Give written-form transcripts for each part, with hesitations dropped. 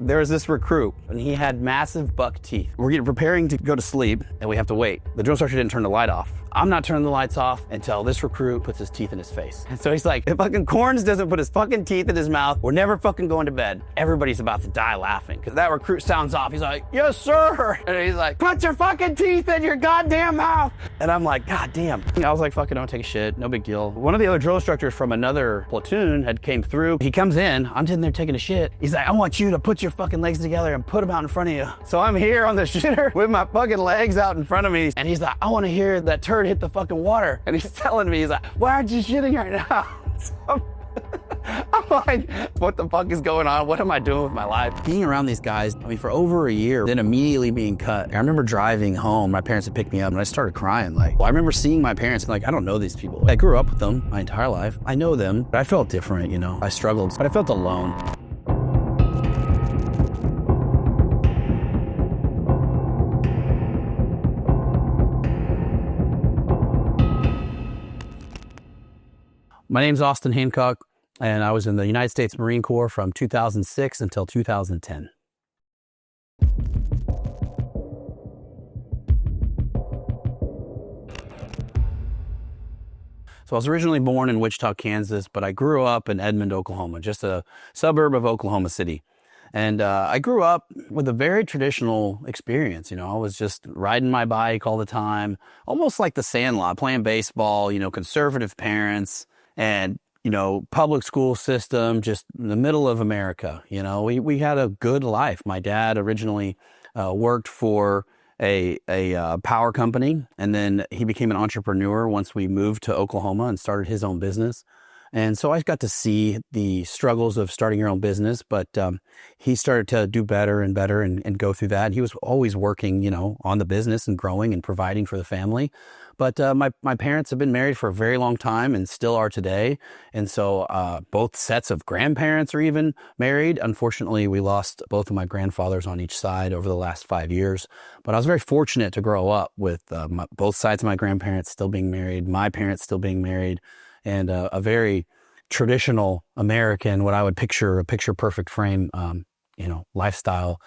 There was this recruit, and he had massive buck teeth. We're getting preparing to go to sleep, and we have to wait. The drill instructor didn't turn the light off. I'm not turning the lights off until this recruit puts his teeth in his face. And so he's like, if fucking Corns doesn't put his fucking teeth in his mouth, we're never fucking going to bed. Everybody's about to die laughing, because that recruit sounds off. He's like, yes, sir. And he's like, put your fucking teeth in your goddamn mouth. And I'm like, God damn. I was like, fucking don't take a shit, no big deal. One of the other drill instructors from another platoon had came through. He comes in, I'm sitting there taking a shit. He's like, I want you to put your fucking legs together and put them out in front of you. So I'm here on the shitter with my fucking legs out in front of me. And he's like, I want to hear that turd hit the fucking water. And he's telling me, he's like, why aren't you shitting right now? So I'm like, what the fuck is going on? What am I doing with my life? Being around these guys, I mean, for over a year, then immediately being cut. I remember driving home, my parents had picked me up and I started crying. Like, well, I remember seeing my parents and like, I don't know these people. I grew up with them my entire life. I know them, but I felt different, you know. I struggled, but I felt alone. My name's Austin Hancock, and I was in the United States Marine Corps from 2006 until 2010. So I was originally born in Wichita, Kansas, but I grew up in Edmond, Oklahoma, just a suburb of Oklahoma City. And I grew up with a very traditional experience. You know, I was just riding my bike all the time, almost like the Sandlot, playing baseball, you know, conservative parents. And, you know, public school system, just in the middle of America. You know, we had a good life. My dad originally worked for a power company, and then he became an entrepreneur once we moved to Oklahoma and started his own business. And so I got to see the struggles of starting your own business, but he started to do better and better and go through that. He was always working, you know, on the business and growing and providing for the family. But my parents have been married for a very long time and still are today. And so both sets of grandparents are even married. Unfortunately, we lost both of my grandfathers on each side over the last 5 years. But I was very fortunate to grow up with both sides of my grandparents still being married, my parents still being married, and a very traditional American, what I would picture, a picture perfect frame, you know, lifestyle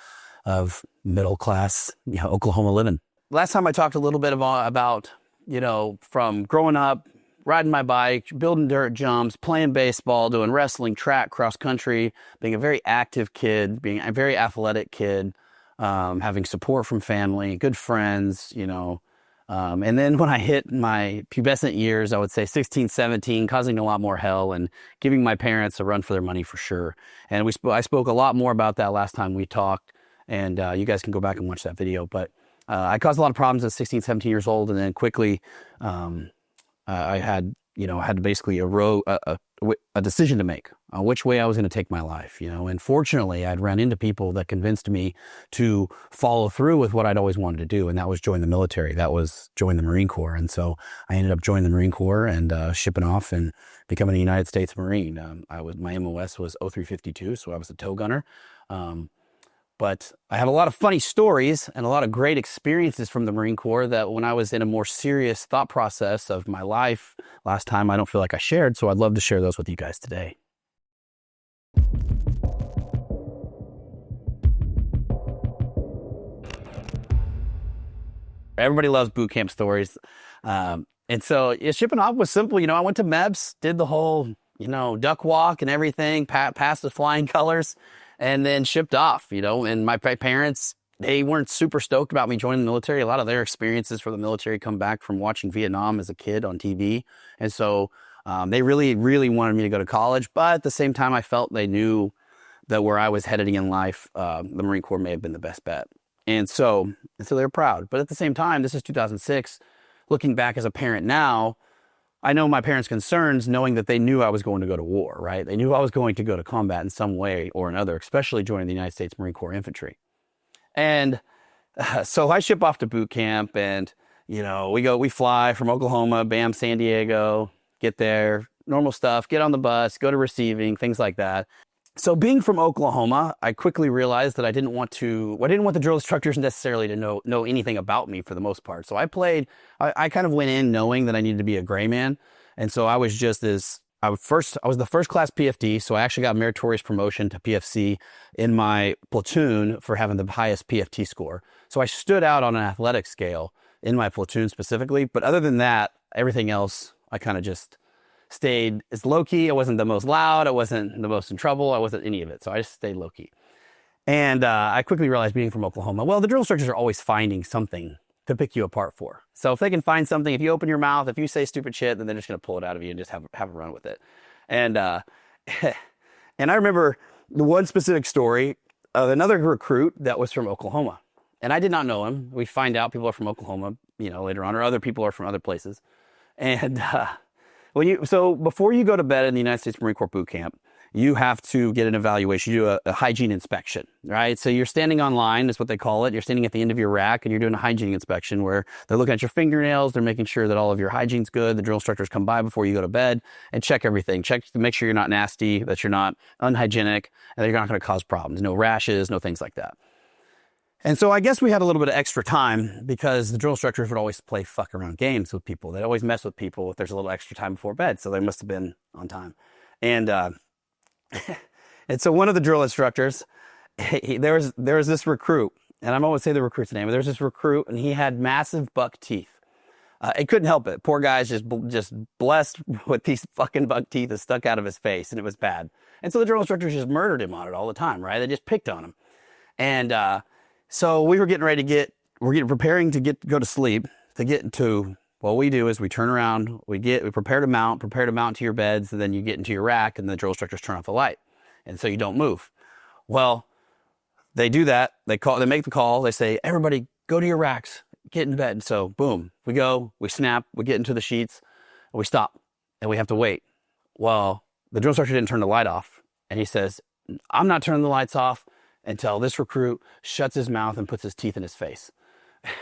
of middle class, you know, Oklahoma living. Last time I talked a little bit about, you know, from growing up, riding my bike, building dirt jumps, playing baseball, doing wrestling, track, cross country, being a very active kid, being a very athletic kid, having support from family, good friends, you know. And then when I hit my pubescent years, I would say 16, 17, causing a lot more hell and giving my parents a run for their money for sure. And I spoke a lot more about that last time we talked, and you guys can go back and watch that video. But I caused a lot of problems at 16, 17 years old, and then quickly I had basically a decision to make, which way I was going to take my life, you know. And fortunately, I'd run into people that convinced me to follow through with what I'd always wanted to do, and that was join the military. That was join the Marine Corps. And so I ended up joining the Marine Corps and shipping off and becoming a United States Marine. My MOS was 0352, so I was a tow gunner. But I have a lot of funny stories and a lot of great experiences from the Marine Corps that when I was in a more serious thought process of my life last time, I don't feel like I shared. So I'd love to share those with you guys today. Everybody loves boot camp stories. And so shipping off was simple. You know, I went to MEBS, did the whole, you know, duck walk and everything, passed the flying colors, and then shipped off, you know. And my parents, they weren't super stoked about me joining the military. A lot of their experiences for the military come back from watching Vietnam as a kid on TV. And so they really, really wanted me to go to college. But at the same time, I felt they knew that where I was headed in life, the Marine Corps may have been the best bet. And so they're proud. But at the same time, this is 2006. Looking back as a parent now, I know my parents' concerns, knowing that they knew I was going to go to war, right? They knew I was going to go to combat in some way or another, especially joining the United States Marine Corps Infantry. And so I ship off to boot camp, and, you know, we fly from Oklahoma, bam, San Diego, get there, normal stuff, get on the bus, go to receiving, things like that. So being from Oklahoma, I quickly realized that I didn't want the drill instructors necessarily to know anything about me for the most part. So I kind of went in knowing that I needed to be a gray man. And so I was just this I was the first class PFD, so I actually got meritorious promotion to PFC in my platoon for having the highest PFT score. So I stood out on an athletic scale in my platoon specifically. But other than that, everything else, I kind of just stayed as low key. I wasn't the most loud. I wasn't the most in trouble. I wasn't any of it. So I just stayed low key. And I quickly realized, being from Oklahoma, well, the drill instructors are always finding something to pick you apart for. So if they can find something, if you open your mouth, if you say stupid shit, then they're just going to pull it out of you and just have a run with it. And and I remember the one specific story of another recruit that was from Oklahoma. And I did not know him. We find out people are from Oklahoma, later on, or other people are from other places. And so before you go to bed in the United States Marine Corps boot camp, you have to get an evaluation. You do a hygiene inspection, right? So you're standing on line, is what they call it. You're standing at the end of your rack and you're doing a hygiene inspection where they're looking at your fingernails. They're making sure that all of your hygiene's good. The drill instructors come by before you go to bed and check everything. Check to make sure you're not nasty, that you're not unhygienic, and that you're not going to cause problems. No rashes, no things like that. And so I guess we had a little bit of extra time because the drill instructors would always play fuck around games with people. They'd always mess with people if there's a little extra time before bed. So they must have been on time. And and so one of the drill instructors, there was this recruit, and I'm always say the recruit's name, but there's this recruit, and he had massive buck teeth. He couldn't help it. Poor guy's just blessed with these fucking buck teeth that stuck out of his face, and it was bad. And so the drill instructors just murdered him on it all the time, right? They just picked on him. And so we were getting ready to preparing to go to sleep, to get into. What we do is we turn around, we prepare to mount to your beds, and then you get into your rack, and the drill instructors turn off the light. And so you don't move. Well, they do that. They make the call. They say, everybody go to your racks, get in bed. So boom, we go, we snap, we get into the sheets, and we stop, and we have to wait. Well, the drill instructor didn't turn the light off. And he says, I'm not turning the lights off until this recruit shuts his mouth and puts his teeth in his face.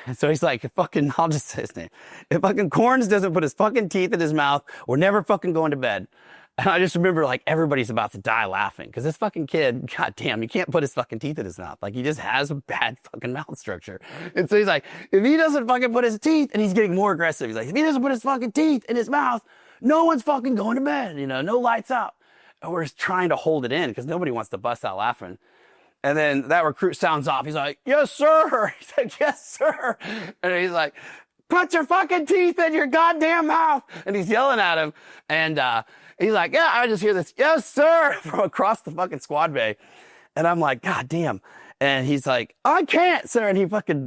And so he's like, I'll just say his name. If fucking Corns doesn't put his fucking teeth in his mouth, we're never fucking going to bed. And I just remember, like, everybody's about to die laughing because this fucking kid, goddamn, you can't put his fucking teeth in his mouth. Like, he just has a bad fucking mouth structure. And so he's like, if he doesn't fucking put his teeth, and he's getting more aggressive. He's like, if he doesn't put his fucking teeth in his mouth, no one's fucking going to bed. No lights out. And we're just trying to hold it in because nobody wants to bust out laughing. And then that recruit sounds off. He's like, yes, sir. He's like, yes, sir. And he's like, put your fucking teeth in your goddamn mouth. And he's yelling at him. And he's like, yeah, I just hear this, yes, sir, from across the fucking squad bay. And I'm like, God damn. And he's like, I can't, sir. And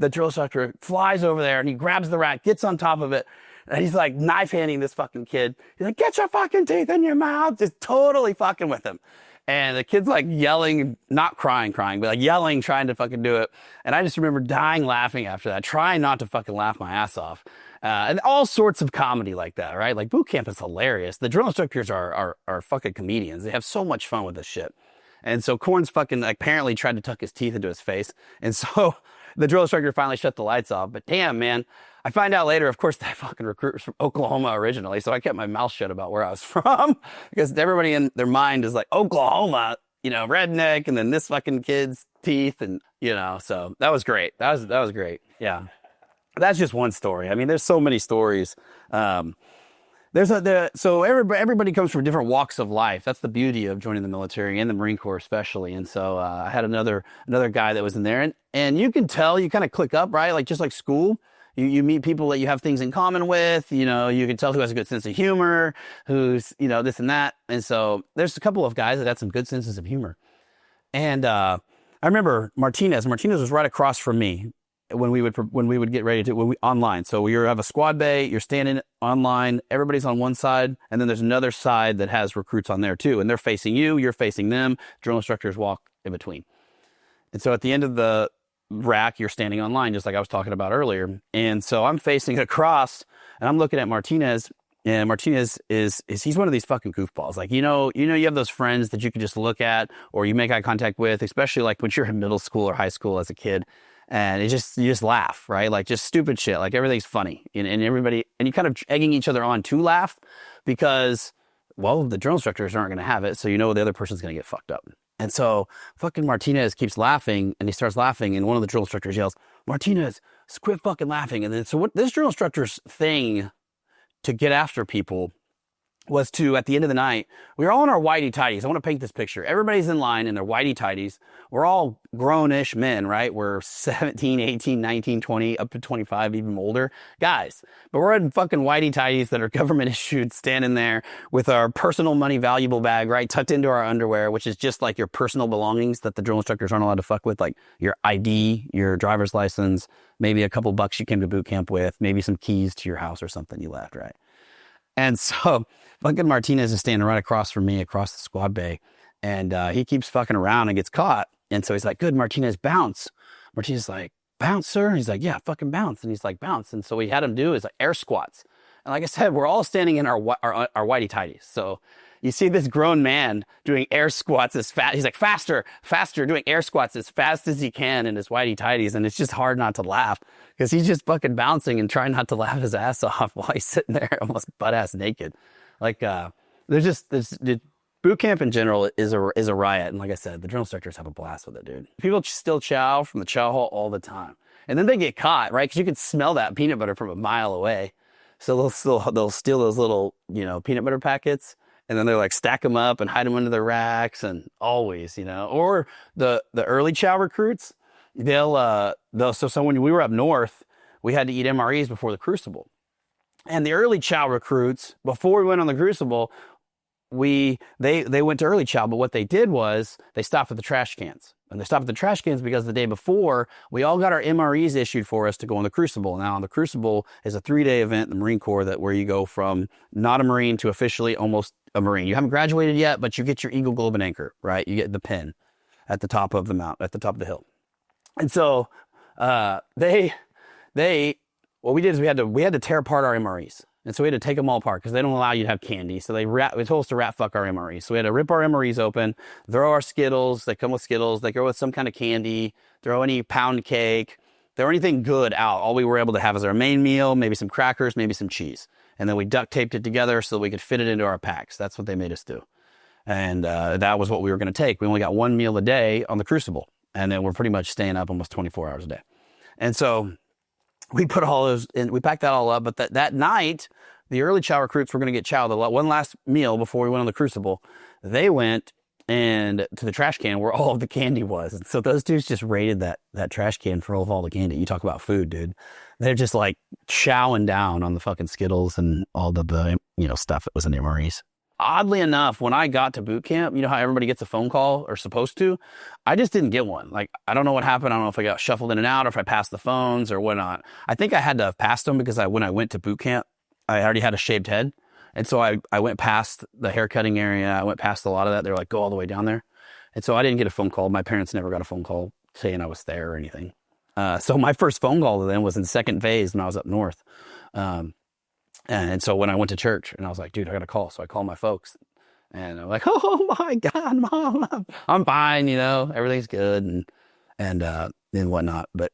the drill instructor flies over there and he grabs the rack, gets on top of it. And he's like knife handing this fucking kid. He's like, get your fucking teeth in your mouth. Just totally fucking with him. And the kid's like yelling, not crying, but like yelling, trying to fucking do it. And I just remember dying laughing after that, trying not to fucking laugh my ass off. And all sorts of comedy like that, right? Like boot camp is hilarious. The drill instructors are fucking comedians. They have so much fun with this shit. And so Corns fucking apparently tried to tuck his teeth into his face. And so the drill instructor finally shut the lights off. But damn, man, I find out later, of course, that fucking recruit was from Oklahoma originally. So I kept my mouth shut about where I was from because everybody in their mind is like, Oklahoma, redneck, and then this fucking kid's teeth. And, so that was great. That was great. Yeah. That's just one story. I mean, there's so many stories. So everybody comes from different walks of life. That's the beauty of joining the military and the Marine Corps especially. And so I had another guy that was in there, and you can tell, you kind of click up, right? Like just like school, you meet people that you have things in common with. You can tell who has a good sense of humor, who's this and that. And so there's a couple of guys that had some good senses of humor. And I remember Martinez was right across from me when we would get ready to online. So we have a squad bay, you're standing online, everybody's on one side, and then there's another side that has recruits on there too, and they're facing you, you're facing them. Drill instructors walk in between. And so at the end of the rack, you're standing online, just like I was talking about earlier. And so I'm facing across, and I'm looking at Martinez. And Martinez he's one of these fucking goofballs. Like, you have those friends that you can just look at or you make eye contact with, especially like when you're in middle school or high school as a kid. And you just laugh, right? Like just stupid shit. Like everything's funny, and everybody, and you kind of egging each other on to laugh because, well, the drill instructors aren't going to have it. So the other person's going to get fucked up. And so fucking Martinez keeps laughing, and he starts laughing, and one of the drill instructors yells, Martinez, quit fucking laughing. And then so what this drill instructor's thing to get after people was to, at the end of the night, we were all in our whitey-tighties. I want to paint this picture. Everybody's in line in their whitey-tighties. We're all grown-ish men, right? We're 17, 18, 19, 20, up to 25, even older guys. But we're in fucking whitey-tighties that are government issued, standing there with our personal money valuable bag, right? Tucked into our underwear, which is just like your personal belongings that the drill instructors aren't allowed to fuck with, like your ID, your driver's license, maybe a couple bucks you came to boot camp with, maybe some keys to your house or something you left, right? And so fucking Martinez is standing right across from me, across the squad bay. And he keeps fucking around and gets caught. And so he's like, good, Martinez, bounce. Martinez is like, bounce, sir? And he's like, yeah, fucking bounce. And he's like, bounce. And so what he had him do is like air squats. And like I said, we're all standing in our whitey-tighties. So you see this grown man doing air squats as fast. He's like, faster, faster, doing air squats as fast as he can in his whitey-tighties. And it's just hard not to laugh because he's just fucking bouncing and trying not to laugh his ass off while he's sitting there almost butt-ass naked. Like, there's boot camp in general is a riot. And like I said, the drill instructors have a blast with it, dude. People still chow from the chow hall all the time. And then they get caught, right? Because you can smell that peanut butter from a mile away. So they'll steal those little, peanut butter packets, and then they're like stack them up and hide them under their racks, and always, or the early chow recruits, so when we were up north, we had to eat MREs before the crucible. And the early chow recruits, before we went on the crucible, they went to early chow, but what they did was they stopped at the trash cans. And they stopped at the trash cans because the day before, we all got our MREs issued for us to go on the crucible. Now, the crucible is a 3-day event in the Marine Corps where you go from not a Marine to officially almost a Marine. You haven't graduated yet, but you get your Eagle, Globe, and Anchor, right? You get the pin at the top of the mount, at the top of the hill. And so what we did is we had to tear apart our MREs. And so we had to take them all apart because they don't allow you to have candy. So they told us to rat fuck our MREs. So we had to rip our MREs open, throw our Skittles. They come with Skittles. They go with some kind of candy, throw any pound cake, throw anything good out. All we were able to have is our main meal, maybe some crackers, maybe some cheese. And then we duct taped it together so that we could fit it into our packs. That's what they made us do. And that was what we were going to take. We only got one meal a day on the crucible. And then we're pretty much staying up almost 24 hours a day. And so we put all those in, we packed that all up, but that night, the early chow recruits were going to get chow, the one last meal before we went on the crucible. They went to the trash can where all of the candy was. And so those dudes just raided that trash can for all the candy. You talk about food, dude. They're just like chowing down on the fucking Skittles and all the stuff that was in the MREs. Oddly enough, when I got to boot camp, you know how everybody gets a phone call or supposed to? I just didn't get one. Like, I don't know what happened. I don't know if I got shuffled in and out or if I passed the phones or whatnot. I think I had to have passed them because when I went to boot camp, I already had a shaved head. And so I went past the haircutting area. I went past a lot of that. They were like, go all the way down there. And so I didn't get a phone call. My parents never got a phone call saying I was there or anything. So my first phone call to them was in second phase when I was up north. And so when I went to church and I was like, dude, I got a call. So I called my folks and I'm like, oh my God, Mom, I'm fine. Everything's good and whatnot. But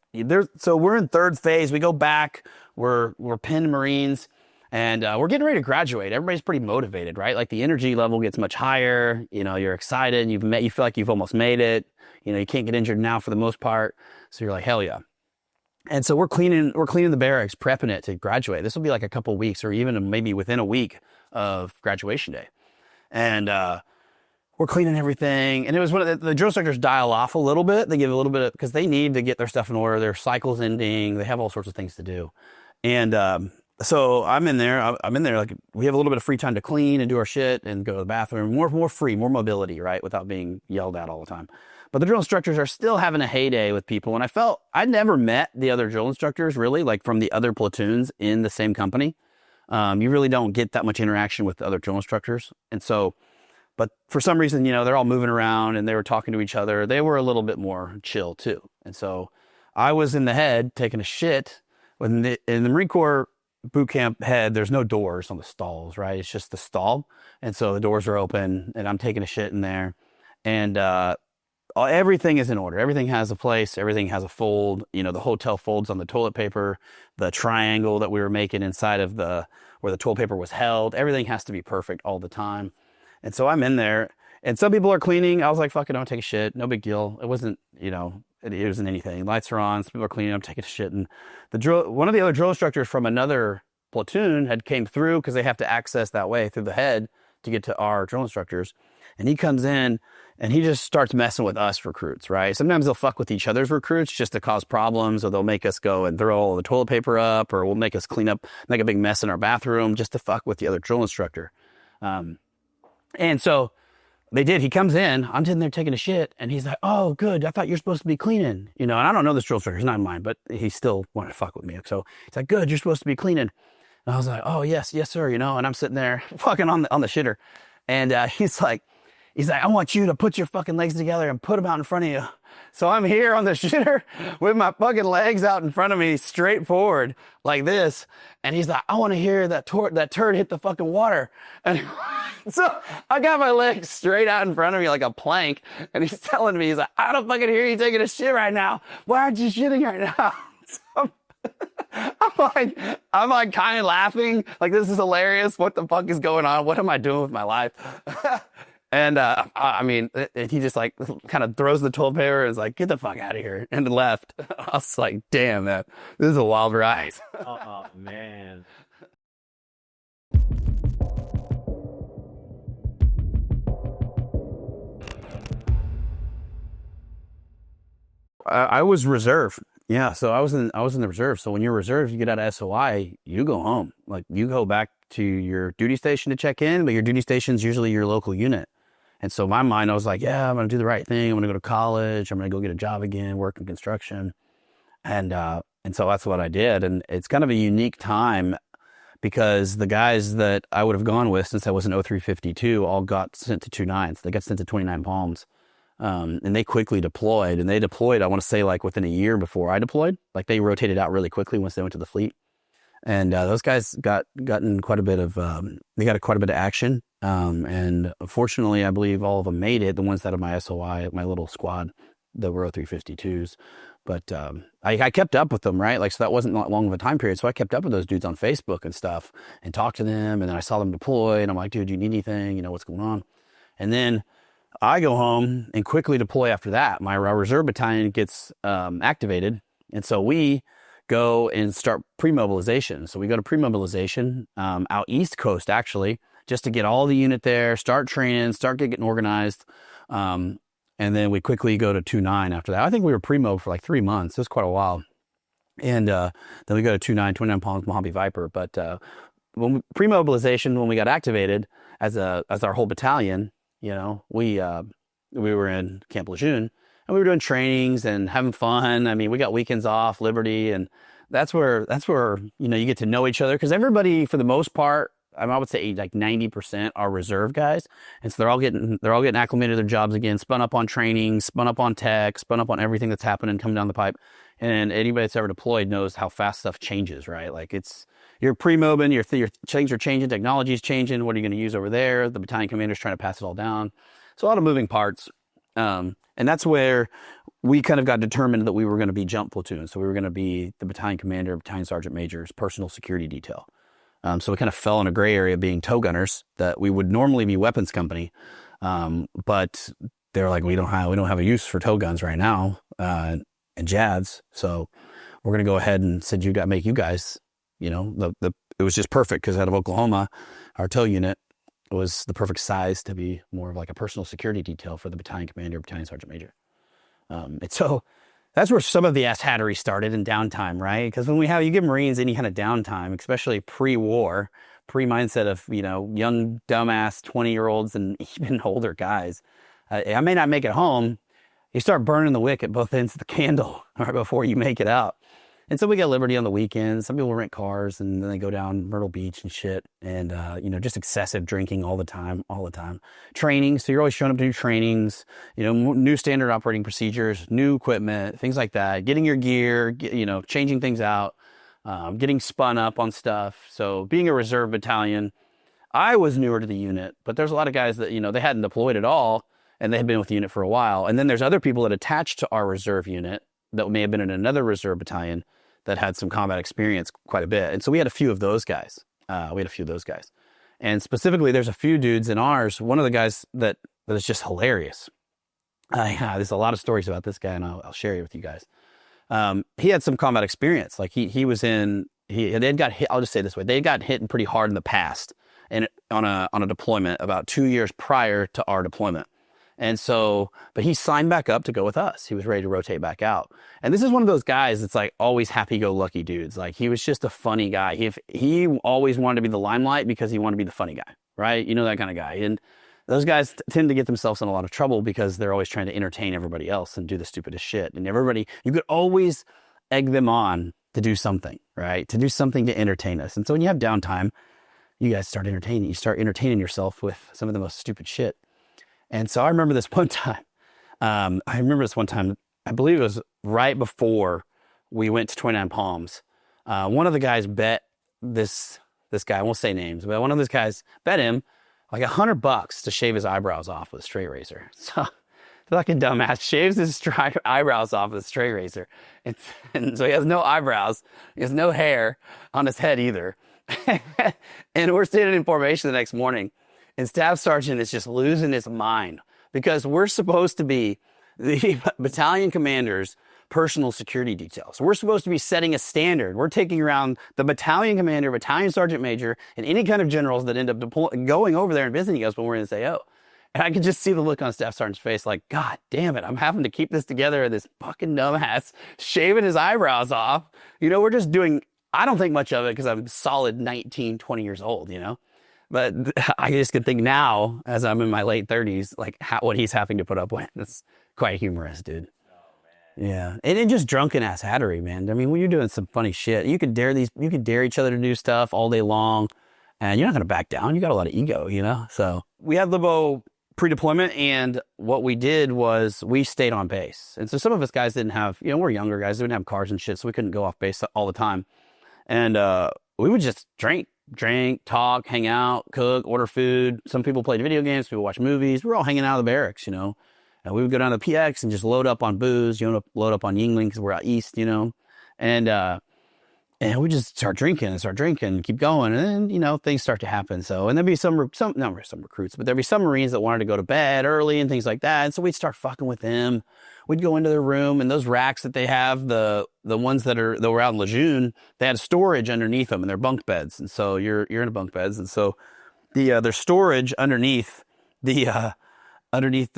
so we're in third phase. We go back, we're pinned Marines and we're getting ready to graduate. Everybody's pretty motivated, right? Like the energy level gets much higher. You're excited. You feel like you've almost made it. You can't get injured now for the most part. So you're like, hell yeah. And so we're cleaning the barracks, prepping it to graduate. This will be like a couple of weeks or even maybe within a week of graduation day. And we're cleaning everything. And it was one of the drill instructors dial off a little bit. They give a little bit because they need to get their stuff in order. Their cycle's ending. They have all sorts of things to do. And so I'm in there. Like we have a little bit of free time to clean and do our shit and go to the bathroom. More free, more mobility, right? Without being yelled at all the time. But the drill instructors are still having a heyday with people. And I felt I'd never met the other drill instructors really, like from the other platoons in the same company. You really don't get that much interaction with the other drill instructors. And so, but for some reason, they're all moving around and they were talking to each other. They were a little bit more chill too. And so I was in the head taking a shit in the Marine Corps boot camp head. There's no doors on the stalls, right? It's just the stall. And so the doors are open and I'm taking a shit in there. And, everything is in order. Everything has a place. Everything has a fold. The hotel folds on the toilet paper, the triangle that we were making inside of where the toilet paper was held. Everything has to be perfect all the time. And so I'm in there and some people are cleaning. I was like, fuck it, don't take a shit. No big deal. It wasn't, it wasn't anything. Lights are on. Some people are cleaning. I'm taking a shit. And one of the other drill instructors from another platoon had came through because they have to access that way through the head to get to our drill instructors. And he comes in and he just starts messing with us recruits, right? Sometimes they'll fuck with each other's recruits just to cause problems, or they'll make us go and throw all the toilet paper up, or we'll make us clean up, make a big mess in our bathroom just to fuck with the other drill instructor. And so they did. He comes in, I'm sitting there taking a shit, and he's like, oh, good, I thought you're supposed to be cleaning. And I don't know this drill instructor, he's not mine, but he still wanted to fuck with me. So he's like, good, you're supposed to be cleaning. And I was like, oh, yes, sir, and I'm sitting there fucking on the shitter. And he's like, I want you to put your fucking legs together and put them out in front of you. So I'm here on the shitter with my fucking legs out in front of me, straight forward like this. And he's like, I want to hear that turd hit the fucking water. And so I got my legs straight out in front of me like a plank. And he's telling me, he's like, I don't fucking hear you taking a shit right now. Why aren't you shitting right now? So I'm like kind of laughing. Like, this is hilarious. What the fuck is going on? What am I doing with my life? And I mean, he just like kind of throws the toilet paper and is like, get the fuck out of here, and left. I was like, damn, man, this is a wild ride. Oh, man. I was reserve. Yeah, so I was in the reserve. So when you're reserve, you get out of SOI, you go home. Like, you go back to your duty station to check in, but your duty station is usually your local unit. And so in my mind, I was like, yeah, I'm going to do the right thing. I'm going to go to college. I'm going to go get a job again, work in construction. And so that's what I did. And it's kind of a unique time because the guys that I would have gone with, since I was an 0352, all got sent to 29s. They got sent to 29 Palms. And they quickly deployed. And they deployed, I want to say, like within a year before I deployed. Like, they rotated out really quickly once they went to the fleet. And those guys got quite a bit of action. And fortunately, I believe all of them made it, the ones that are my SOI, my little squad, the were 0352s. But I kept up with them, right? Like, so that wasn't that long of a time period. So I kept up with those dudes on Facebook and stuff and talked to them. And then I saw them deploy, and I'm like, dude, do you need anything? What's going on? And then I go home and quickly deploy after that. My reserve battalion gets activated. And so we go and start pre-mobilization. So we go to pre-mobilization out East Coast, actually, just to get all the unit there, start training, start getting organized. And then we quickly go to 2-9 after that. I think we were pre-mob for like 3 months. It was quite a while. And then we go to 2-9, 29 Palms, Mojave Viper. But when pre-mobilization, when we got activated as our whole battalion, we were in Camp Lejeune. And we were doing trainings and having fun. I mean, we got weekends off, Liberty, and that's where you get to know each other, because everybody, for the most part, I would say like 90% are reserve guys, and so they're all getting acclimated to their jobs again, spun up on training, spun up on tech, spun up on everything that's happening coming down the pipe. And anybody that's ever deployed knows how fast stuff changes, right? Like, you're pre-mobbing, your things are changing, technology's changing. What are you going to use over there? The battalion commander's trying to pass it all down. So a lot of moving parts. And that's where we kind of got determined that we were going to be jump platoon. So we were going to be the battalion commander, battalion sergeant major's personal security detail. So we kind of fell in a gray area being tow gunners, that we would normally be weapons company. But they're like, we don't have a use for tow guns right now, and JADs. So we're going to go ahead and make you guys, it was just perfect, because out of Oklahoma, our tow unit was the perfect size to be more of like a personal security detail for the battalion commander, battalion sergeant major. And so that's where some of the ass hattery started in downtime, right? Because when you give Marines any kind of downtime, especially pre-war, pre-mindset of, young, dumbass 20-year-olds and even older guys, I may not make it home. You start burning the wick at both ends of the candle right before you make it out. And so we got Liberty on the weekends. Some people rent cars and then they go down Myrtle Beach and shit. And, just excessive drinking all the time. Training. So you're always showing up to new trainings, new standard operating procedures, new equipment, things like that. Getting your gear, changing things out, getting spun up on stuff. So being a reserve battalion, I was newer to the unit, but there's a lot of guys that, they hadn't deployed at all, and they had been with the unit for a while. And then there's other people that attached to our reserve unit that may have been in another reserve battalion that had some combat experience quite a bit. And so we had a few of those guys. And specifically, there's a few dudes in ours. One of the guys that is just hilarious. There's a lot of stories about this guy, and I'll share it with you guys. He had some combat experience. Like, he was in they'd got hit. I'll just say it this way: they got hit pretty hard in the past, and on a deployment about 2 years prior to our deployment. And so, but he signed back up to go with us. He was ready to rotate back out. And this is one of those guys that's like always happy-go-lucky dudes. Like he was just a funny guy. He always wanted to be the limelight because he wanted to be the funny guy, right? You know, that kind of guy. And those guys tend to get themselves in a lot of trouble because they're always trying to entertain everybody else and do the stupidest shit. And you could always egg them on to do something, right? To do something to entertain us. And so when you have downtime, you guys start entertaining. You start entertaining yourself with some of the most stupid shit. And so I remember this one time. I believe it was right before we went to 29 Palms. One of the guys bet this guy, I won't say names, but one of those guys bet him like $100 to shave his eyebrows off with a straight razor. So fucking dumbass shaves his eyebrows off with a straight razor. And so he has no eyebrows. He has no hair on his head either. And we're standing in formation the next morning. And Staff Sergeant is just losing his mind because we're supposed to be the battalion commander's personal security details. We're supposed to be setting a standard. We're taking around the battalion commander, battalion sergeant major, and any kind of generals that end up going over there and visiting us when we're in this AO. And I could just see the look on Staff Sergeant's face like, God damn it, I'm having to keep this together. This fucking dumbass shaving his eyebrows off. You know, we're just doing, I don't think much of it because I'm solid 19, 20 years old, you know? But I just could think now, as I'm in my late 30s, like what he's having to put up with. It's quite humorous, dude. Oh, man. Yeah, and just drunken ass hattery, man. I mean, when you're doing some funny shit, you could dare each other to do stuff all day long, and you're not gonna back down. You got a lot of ego, you know. So we had Libo pre-deployment, and what we did was we stayed on base. And so some of us guys didn't have, you know, we're younger guys, didn't have cars and shit, so we couldn't go off base all the time, and we would just drink, talk, hang out, cook, order food. Some people played video games, people watch movies. We were all hanging out of the barracks, you know. And we would go down to the PX and just load up on booze, you know, load up on Yingling because we're out east, you know. And we just start drinking, keep going. And then, you know, things start to happen. So, and there'd be some recruits, but there'd be some Marines that wanted to go to bed early and things like that. And so we'd start fucking with them. We'd go into their room, and those racks that they have, the ones that were out in Lejeune, they had storage underneath them in their bunk beds. And so you're in a bunk beds. And so there's storage underneath the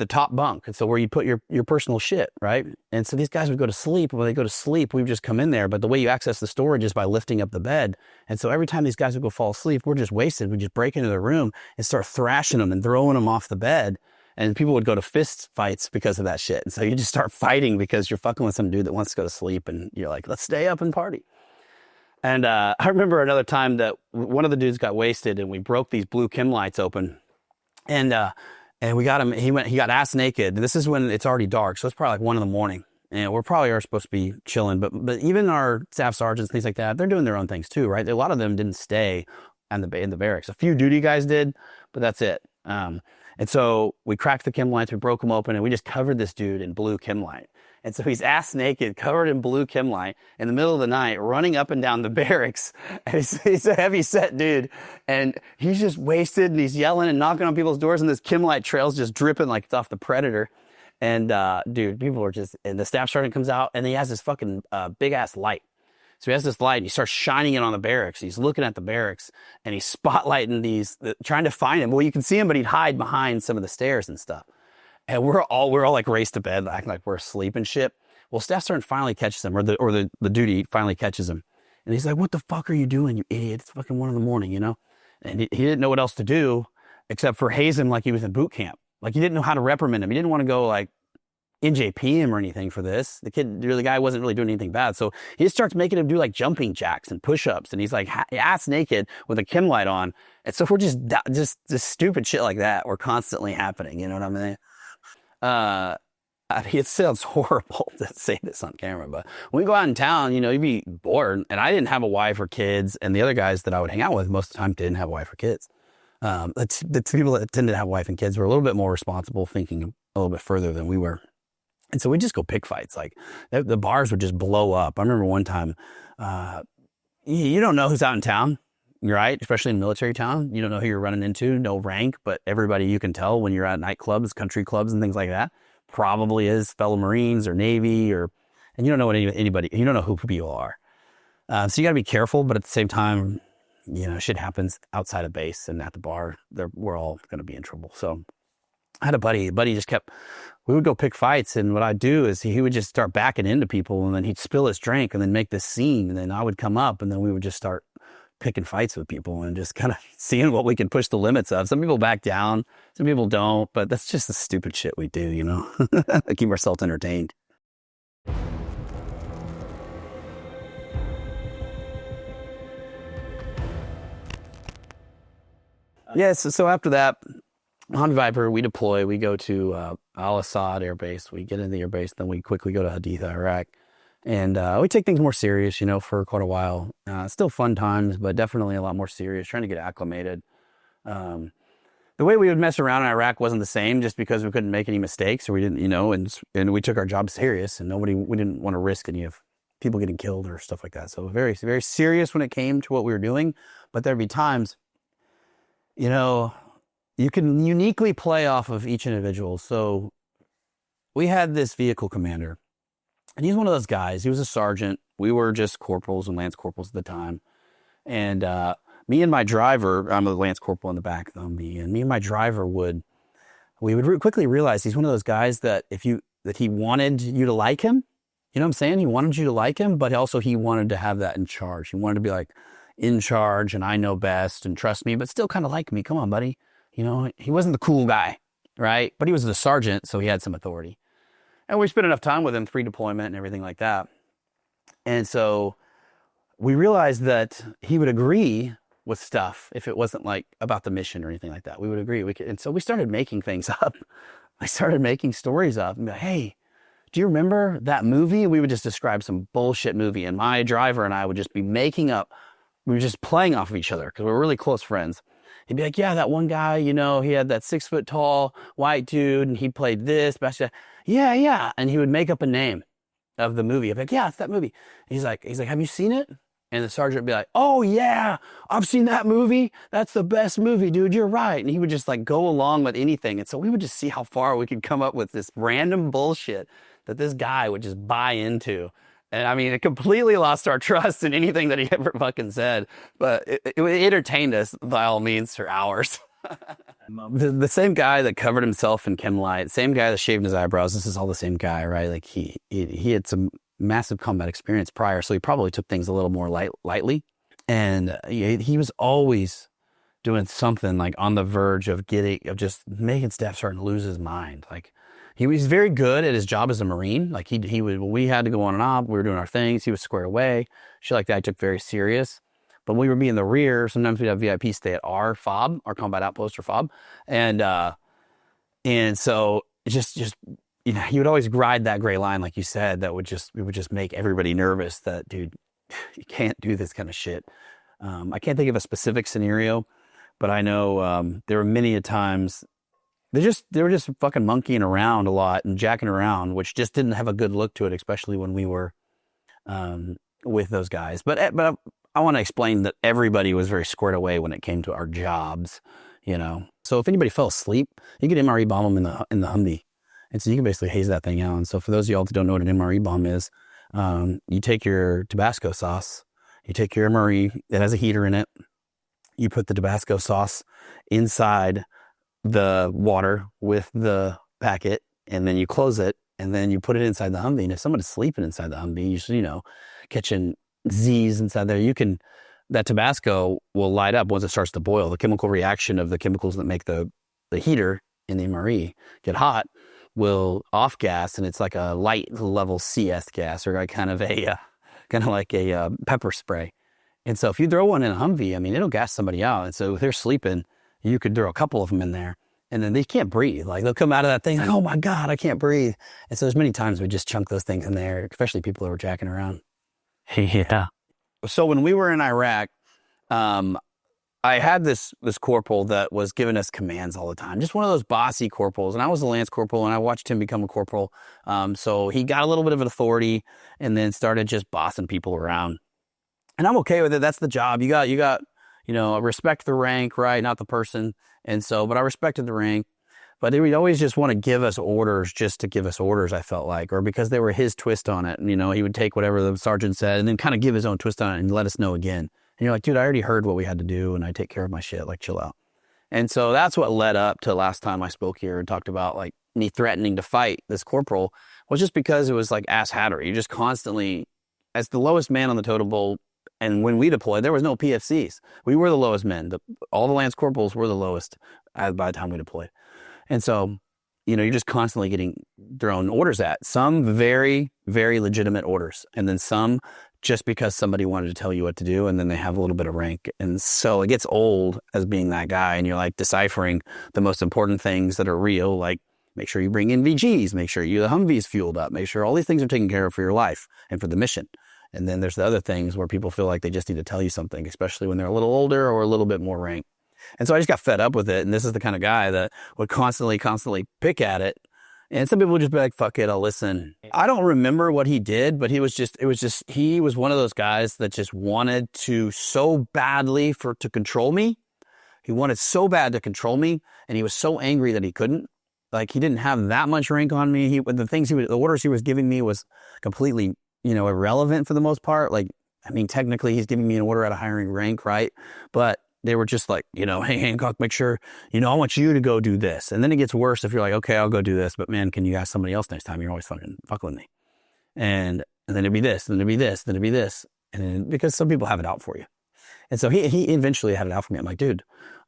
top bunk. And so where you put your personal shit, right? And so these guys would go to sleep. When they go to sleep, we would just come in there. But the way you access the storage is by lifting up the bed. And so every time these guys would go fall asleep, we're just wasted. We just break into their room and start thrashing them and throwing them off the bed. And people would go to fist fights because of that shit. And so you just start fighting because you're fucking with some dude that wants to go to sleep. And you're like, let's stay up and party. And I remember another time that one of the dudes got wasted and we broke these blue chem lights open. And we got him, he got ass naked. This is when it's already dark. So it's probably like 1 a.m. And we're probably are supposed to be chilling. But even our staff sergeants, things like that, they're doing their own things too, right? A lot of them didn't stay in the barracks. A few duty guys did, but that's it. And so we cracked the chem lights, we broke them open, and we just covered this dude in blue chem light. And so he's ass naked, covered in blue chem light in the middle of the night, running up and down the barracks. And he's a heavy set dude. And he's just wasted, and he's yelling and knocking on people's doors, and this chem light trail's just dripping like it's off the Predator. And dude, people are just, and the staff sergeant comes out, and he has this fucking big ass light. So he has this light and he starts shining it on the barracks. He's looking at the barracks and he's spotlighting trying to find him. Well, you can see him, but he'd hide behind some of the stairs and stuff. And we're all like race to bed, acting like we're asleep and shit. Well, Staff Sergeant finally catches him, or the duty finally catches him. And he's like, "What the fuck are you doing, you idiot? It's fucking 1 a.m, you know?" And he didn't know what else to do except for haze him like he was in boot camp. Like he didn't know how to reprimand him. He didn't want to go like NJP him or anything for this. The guy wasn't really doing anything bad. So he just starts making him do like jumping jacks and push-ups. And he's like ass naked with a chem light on. And so we're just stupid shit like that. We're constantly happening. You know what I mean? I mean, it sounds horrible to say this on camera, but when we go out in town, you know, you'd be bored. And I didn't have a wife or kids. And the other guys that I would hang out with most of the time didn't have a wife or kids. The people that tended to have a wife and kids were a little bit more responsible, thinking a little bit further than we were. And so we just go pick fights. Like the bars would just blow up. I remember one time, you don't know who's out in town, right? Especially in military town. You don't know who you're running into, no rank, but everybody you can tell when you're at nightclubs, country clubs and things like that, probably is fellow Marines or Navy and you don't know what anybody, you don't know who people are. So you got to be careful, but at the same time, shit happens outside of base and at the bar. We're all going to be in trouble. So I had a buddy. Just we would go pick fights, and what I'd do is he would just start backing into people, and then he'd spill his drink and then make this scene, and then I would come up, and then we would just start picking fights with people and just kind of seeing what we can push the limits of. Some people back down, some people don't, but that's just the stupid shit we do, to keep ourselves entertained. Yes, so after that, on Viper, we deploy. We go to Al-Assad Air Base. We get in the air base, then we quickly go to Haditha, Iraq. And we take things more serious, for quite a while. Still fun times, but definitely a lot more serious, trying to get acclimated. The way we would mess around in Iraq wasn't the same, just because we couldn't make any mistakes, or we didn't, and we took our job serious, and we didn't want to risk any of people getting killed or stuff like that. So very, very serious when it came to what we were doing. But there'd be times, you can uniquely play off of each individual. So we had this vehicle commander, and he's one of those guys. He was a sergeant. We were just corporals and lance corporals at the time. And me and my driver, I'm a lance corporal in the back of me, and me and my driver we would quickly realize he's one of those guys that that he wanted you to like him. You know what I'm saying? He wanted you to like him, but also he wanted to have that in charge. He wanted to be like in charge, and I know best, and trust me, but still kind of like me. Come on, buddy. He wasn't the cool guy, right? But he was the sergeant, so he had some authority. And we spent enough time with him, pre-deployment and everything like that. And so we realized that he would agree with stuff if it wasn't like about the mission or anything like that. We would agree. And so we started making things up. I started making stories up and be like, hey, do you remember that movie? We would just describe some bullshit movie, and my driver and I would just be making up. We were just playing off of each other because we were really close friends. He'd be like, yeah, that one guy, he had that 6 foot tall white dude, and he played this. Yeah. And he would make up a name of the movie. I'd be like, yeah, it's that movie. And he's like, have you seen it? And the sergeant would be like, oh yeah, I've seen that movie. That's the best movie, dude. You're right. And he would just like go along with anything. And so we would just see how far we could come up with this random bullshit that this guy would just buy into. And I mean, it completely lost our trust in anything that he ever fucking said. But it entertained us by all means for hours. The same guy that covered himself in Chemlite, same guy that shaved his eyebrows. This is all the same guy, right? Like he had some massive combat experience prior, so he probably took things a little more lightly. And he was always doing something like on the verge of just making staff starting to lose his mind. Like he was very good at his job as a Marine. Like he would, when we had to go on an op, we were doing our things, he was squared away. Shit like that I took very serious. But when we would be in the rear, sometimes we'd have VIP stay at our FOB, our combat outpost or FOB. And so just he would always ride that gray line, like you said, it would just make everybody nervous that, dude, you can't do this kind of shit. I can't think of a specific scenario, but I know there were many a times they were just fucking monkeying around a lot and jacking around, which just didn't have a good look to it, especially when we were with those guys. But I want to explain that everybody was very squared away when it came to our jobs, So if anybody fell asleep, you could MRE bomb them in the Humvee, and so you can basically haze that thing out. And so for those of y'all that don't know what an MRE bomb is, you take your Tabasco sauce, you take your MRE that has a heater in it, you put the Tabasco sauce inside the water with the packet, and then you close it, and then you put it inside the Humvee. And if somebody's sleeping inside the Humvee, you should, catching Z's inside there, that Tabasco will light up once it starts to boil. The chemical reaction of the chemicals that make the heater in the MRE get hot will off gas, and it's like a light level CS gas, or kind of like a pepper spray. And so if you throw one in a Humvee, I mean, it'll gas somebody out. And so if they're sleeping, you could throw a couple of them in there, and then they can't breathe. Like they'll come out of that thing like, oh my God, I can't breathe. And so there's many times we just chunk those things in there, especially people who are jacking around. Yeah. So when we were in Iraq, I had this corporal that was giving us commands all the time. Just one of those bossy corporals. And I was a lance corporal, and I watched him become a corporal. So he got a little bit of an authority and then started just bossing people around. And I'm okay with it. That's the job. You got, respect the rank, right? Not the person. And so, but I respected the rank. But he would always just want to give us orders just to give us orders, I felt like, or because they were his twist on it. And, you know, he would take whatever the sergeant said and then kind of give his own twist on it and let us know again. And you're like, dude, I already heard what we had to do and I take care of my shit, like chill out. And so that's what led up to last time I spoke here and talked about like me threatening to fight this corporal was just because it was like ass hattery. You just constantly, as the lowest man on the totem pole, and when we deployed, there was no PFCs. We were the lowest men. All the lance corporals were the lowest by the time we deployed. And so, you know, you're just constantly getting thrown orders at. Some very, very legitimate orders. And then some just because somebody wanted to tell you what to do, and then they have a little bit of rank. And so it gets old as being that guy, and you're like deciphering the most important things that are real, like make sure you bring in VGs, make sure the Humvee's fueled up, make sure all these things are taken care of for your life and for the mission. And then there's the other things where people feel like they just need to tell you something, especially when they're a little older or a little bit more rank. And so I just got fed up with it. And this is the kind of guy that would constantly pick at it. And some people would just be like, fuck it, I'll listen. I don't remember what he did, but he was one of those guys that just wanted to so badly to control me. He wanted so bad to control me. And he was so angry that he couldn't. Like, he didn't have that much rank on me. The orders he was giving me was completely, you know, irrelevant for the most part. Like, I mean, technically he's giving me an order at a higher rank, right? But they were just like, you know, hey, Hancock, make sure, you know, I want you to go do this. And then it gets worse if you're like, okay, I'll go do this. But man, can you ask somebody else next time? You're always fucking with me. And then it'd be this, then it'd be this, then it'd be this. And then, because some people have it out for you. And so he eventually had it out for me. I'm like, dude,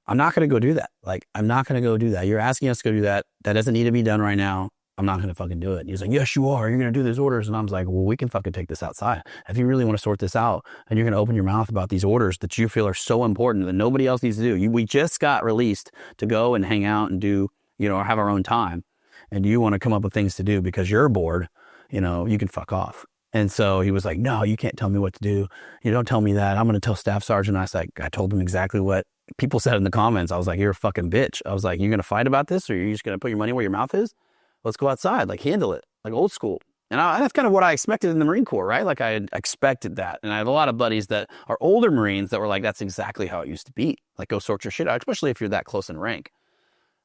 I'm not going to go do that. Like, I'm not going to go do that. You're asking us to go do that. That doesn't need to be done right now. I'm not going to fucking do it. And he's like, yes, you are. You're going to do these orders. And I was like, well, we can fucking take this outside. If you really want to sort this out and you're going to open your mouth about these orders that you feel are so important that nobody else needs to do. We just got released to go and hang out and do, you know, or have our own time. And you want to come up with things to do because you're bored, you know, you can fuck off. And so he was like, no, you can't tell me what to do. You don't tell me that. I'm going to tell Staff Sergeant. I told him exactly what people said in the comments. I was like, you're a fucking bitch. I was like, you're going to fight about this, or you're just going to put your money where your mouth is? Let's go outside, like handle it, like old school. And that's kind of what I expected in the Marine Corps, right? Like I had expected that. And I have a lot of buddies that are older Marines that were like, that's exactly how it used to be. Like, go sort your shit out, especially if you're that close in rank.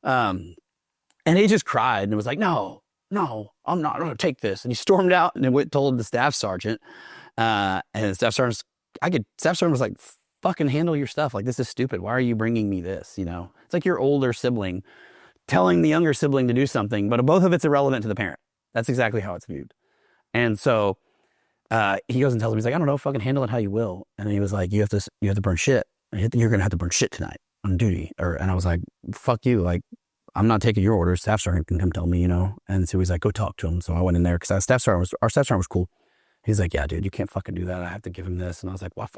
And he just cried and was like, no, I'm not going to take this. And he stormed out and told the Staff Sergeant. And the Staff Sergeant was like, fucking handle your stuff. Like, this is stupid. Why are you bringing me this? You know, it's like your older sibling telling the younger sibling to do something, but both of it's irrelevant to the parent. That's exactly how it's viewed. And so he goes and tells him, he's like, I don't know, fucking handle it how you will. And then he was like, you have to burn shit. You're going to have to burn shit tonight on duty. And I was like, fuck you. Like, I'm not taking your orders. Staff Sergeant can come tell me, you know? And so he's like, go talk to him. So I went in there because our Staff Sergeant was cool. He's like, yeah, dude, you can't fucking do that. I have to give him this. And I was like, well,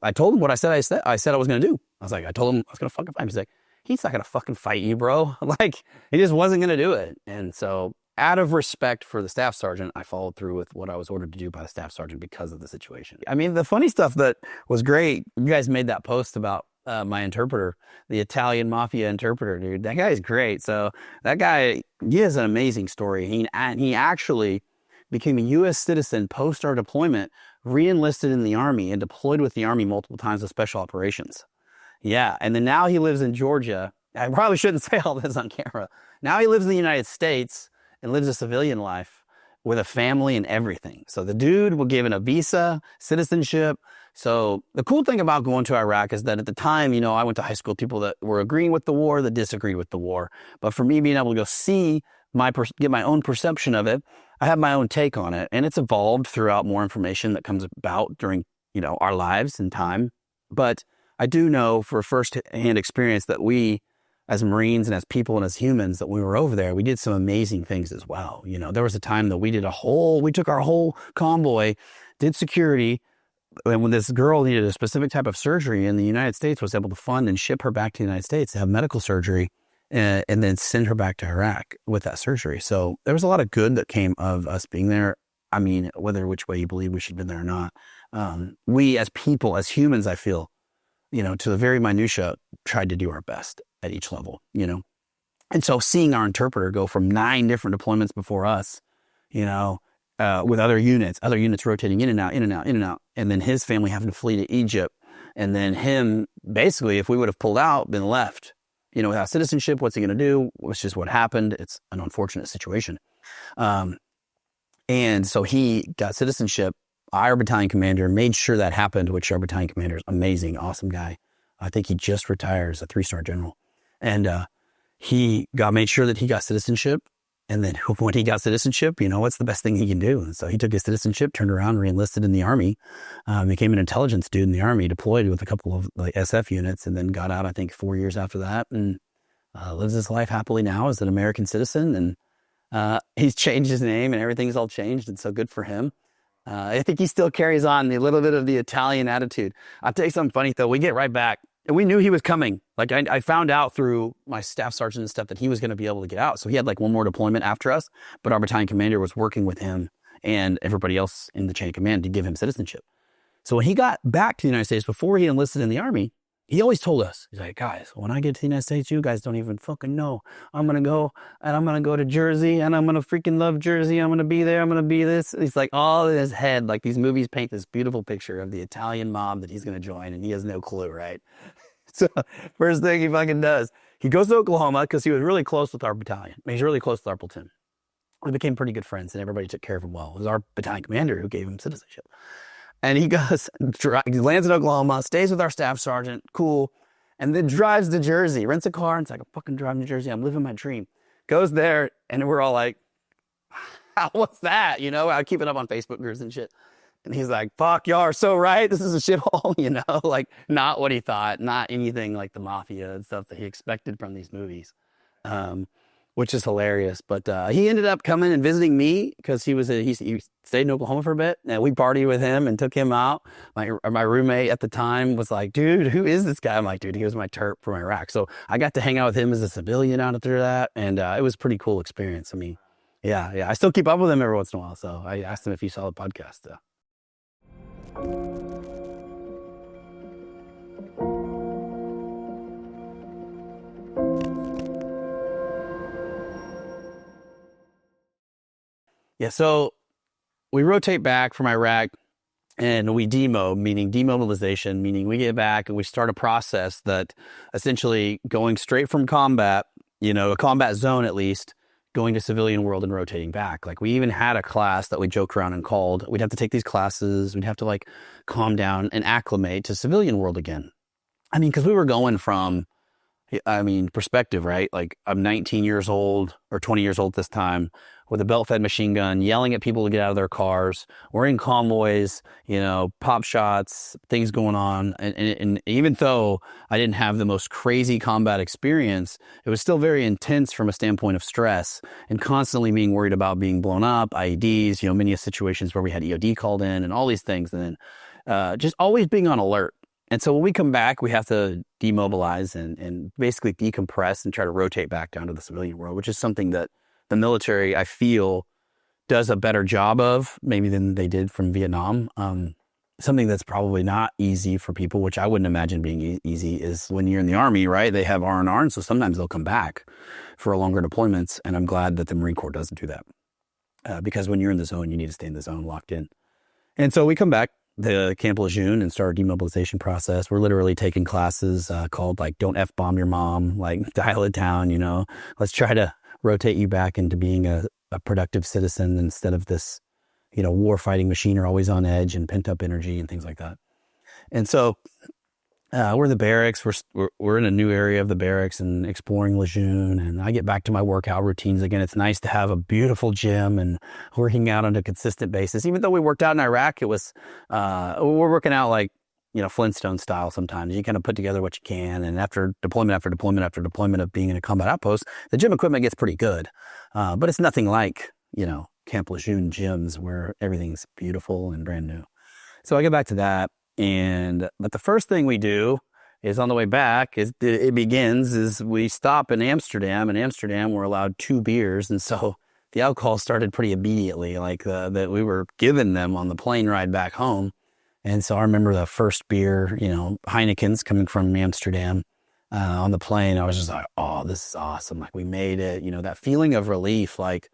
I told him what I said I was going to do. I was like, I told him I was going to fucking fight him. He's like, he's not going to fucking fight you, bro. Like, he just wasn't going to do it. And so out of respect for the Staff Sergeant, I followed through with what I was ordered to do by the Staff Sergeant because of the situation. I mean, the funny stuff that was great, you guys made that post about my interpreter, the Italian mafia interpreter, dude. That guy is great. So that guy, he has an amazing story. He actually became a U.S. citizen post our deployment, re-enlisted in the Army, and deployed with the Army multiple times with special operations. Yeah, and then now he lives in Georgia. I probably shouldn't say all this on camera. Now he lives in the United States and lives a civilian life with a family and everything. So the dude was given a visa, citizenship. So the cool thing about going to Iraq is that at the time, you know, I went to high school, people that were agreeing with the war, that disagreed with the war. But for me being able to go see, get my own perception of it, I have my own take on it. And it's evolved throughout more information that comes about during, you know, our lives and time. But I do know for first-hand experience that we, as Marines and as people and as humans, that when we were over there, we did some amazing things as well. You know, there was a time that we took our whole convoy, did security, and when this girl needed a specific type of surgery in the United States, was able to fund and ship her back to the United States to have medical surgery and then send her back to Iraq with that surgery. So there was a lot of good that came of us being there. I mean, whether which way you believe we should have been there or not. We as people, as humans, I feel, you know, to the very minutia, tried to do our best at each level, you know. And so seeing our interpreter go from 9 different deployments before us, you know, with other units rotating in and out, and then his family having to flee to Egypt, and then him, basically, if we would have pulled out, been left without citizenship, what's he going to do? It's just what happened. It's an unfortunate situation. And so he got citizenship. Our battalion commander made sure that happened, which our battalion commander is amazing, awesome guy. I think he just retired as a 3-star general. And he made sure that he got citizenship. And then when he got citizenship, what's the best thing he can do? And so he took his citizenship, turned around, re-enlisted in the Army, became an intelligence dude in the Army, deployed with a couple of SF units, and then got out, I think, 4 years after that, and lives his life happily now as an American citizen. And he's changed his name, and everything's all changed, and so good for him. I think he still carries on a little bit of the Italian attitude. I'll tell you something funny, though. We get right back. And we knew he was coming. Like I found out through my staff sergeant and stuff that he was going to be able to get out. So he had like one more deployment after us, but our battalion commander was working with him and everybody else in the chain of command to give him citizenship. So when he got back to the United States, before he enlisted in the Army, he always told us, he's like, guys, when I get to the United States, you guys don't even fucking know. I'm going to go and I'm going to go to Jersey and I'm going to freaking love Jersey. I'm going to be there. I'm going to be this. He's like all in his head, like these movies paint this beautiful picture of the Italian mob that he's going to join and he has no clue, right? So first thing he fucking does, he goes to Oklahoma because he was really close with our battalion. He's really close with our platoon. We became pretty good friends and everybody took care of him well. It was our battalion commander who gave him citizenship. And he goes, he lands in Oklahoma, stays with our staff sergeant, cool, and then drives to Jersey, rents a car, and it's like, I'm fucking driving to Jersey, I'm living my dream. Goes there, and we're all like, what's that? I keep it up on Facebook groups and shit. And he's like, fuck, y'all are so right. This is a shithole, like not what he thought, not anything like the mafia and stuff that he expected from these movies, which is hilarious. But he ended up coming and visiting me because he stayed in Oklahoma for a bit, and we partied with him and took him out. My roommate at the time was like, dude, who is this guy? I'm like, dude, he was my terp from Iraq. So I got to hang out with him as a civilian out after that, and it was a pretty cool experience. I mean, yeah. I still keep up with him every once in a while. So I asked him if he saw the podcast. Yeah, so we rotate back from Iraq and we demo, meaning demobilization, meaning we get back and we start a process that essentially going straight from combat, a combat zone at least, going to civilian world and rotating back. Like we even had a class that we joked around and called. We'd have to take these classes. We'd have to like calm down and acclimate to civilian world again. I mean, because we were going from, perspective, right? Like I'm 19 years old or 20 years old this time with a belt-fed machine gun, yelling at people to get out of their cars. We're in convoys, pop shots, things going on. And even though I didn't have the most crazy combat experience, it was still very intense from a standpoint of stress and constantly being worried about being blown up, IEDs, many situations where we had EOD called in and all these things. And then just always being on alert. And so when we come back, we have to demobilize and basically decompress and try to rotate back down to the civilian world, which is something that the military, I feel, does a better job of maybe than they did from Vietnam. Something that's probably not easy for people, which I wouldn't imagine being easy, is when you're in the Army, right? They have R&R, and so sometimes they'll come back for longer deployments. And I'm glad that the Marine Corps doesn't do that because when you're in the zone, you need to stay in the zone locked in. And so we come back to Camp Lejeune and start our demobilization process. We're literally taking classes called like "Don't F-bomb your mom," like dial it down, let's try to rotate you back into being a productive citizen instead of this, war fighting machine or always on edge and pent up energy and things like that. And so we're in the barracks. We're in a new area of the barracks and exploring Lejeune. And I get back to my workout routines again. It's nice to have a beautiful gym and working out on a consistent basis. Even though we worked out in Iraq, it was we're working out like Flintstone style sometimes. You kind of put together what you can. And after deployment after deployment after deployment of being in a combat outpost, the gym equipment gets pretty good. But it's nothing like, Camp Lejeune gyms where everything's beautiful and brand new. So I get back to that. But the first thing we do is on the way back is we stop in Amsterdam. In Amsterdam, we're allowed 2 beers. And so the alcohol started pretty immediately, like that we were giving them on the plane ride back home. And so I remember the first beer, Heineken's coming from Amsterdam on the plane. I was just like, oh, this is awesome. Like we made it, that feeling of relief. Like,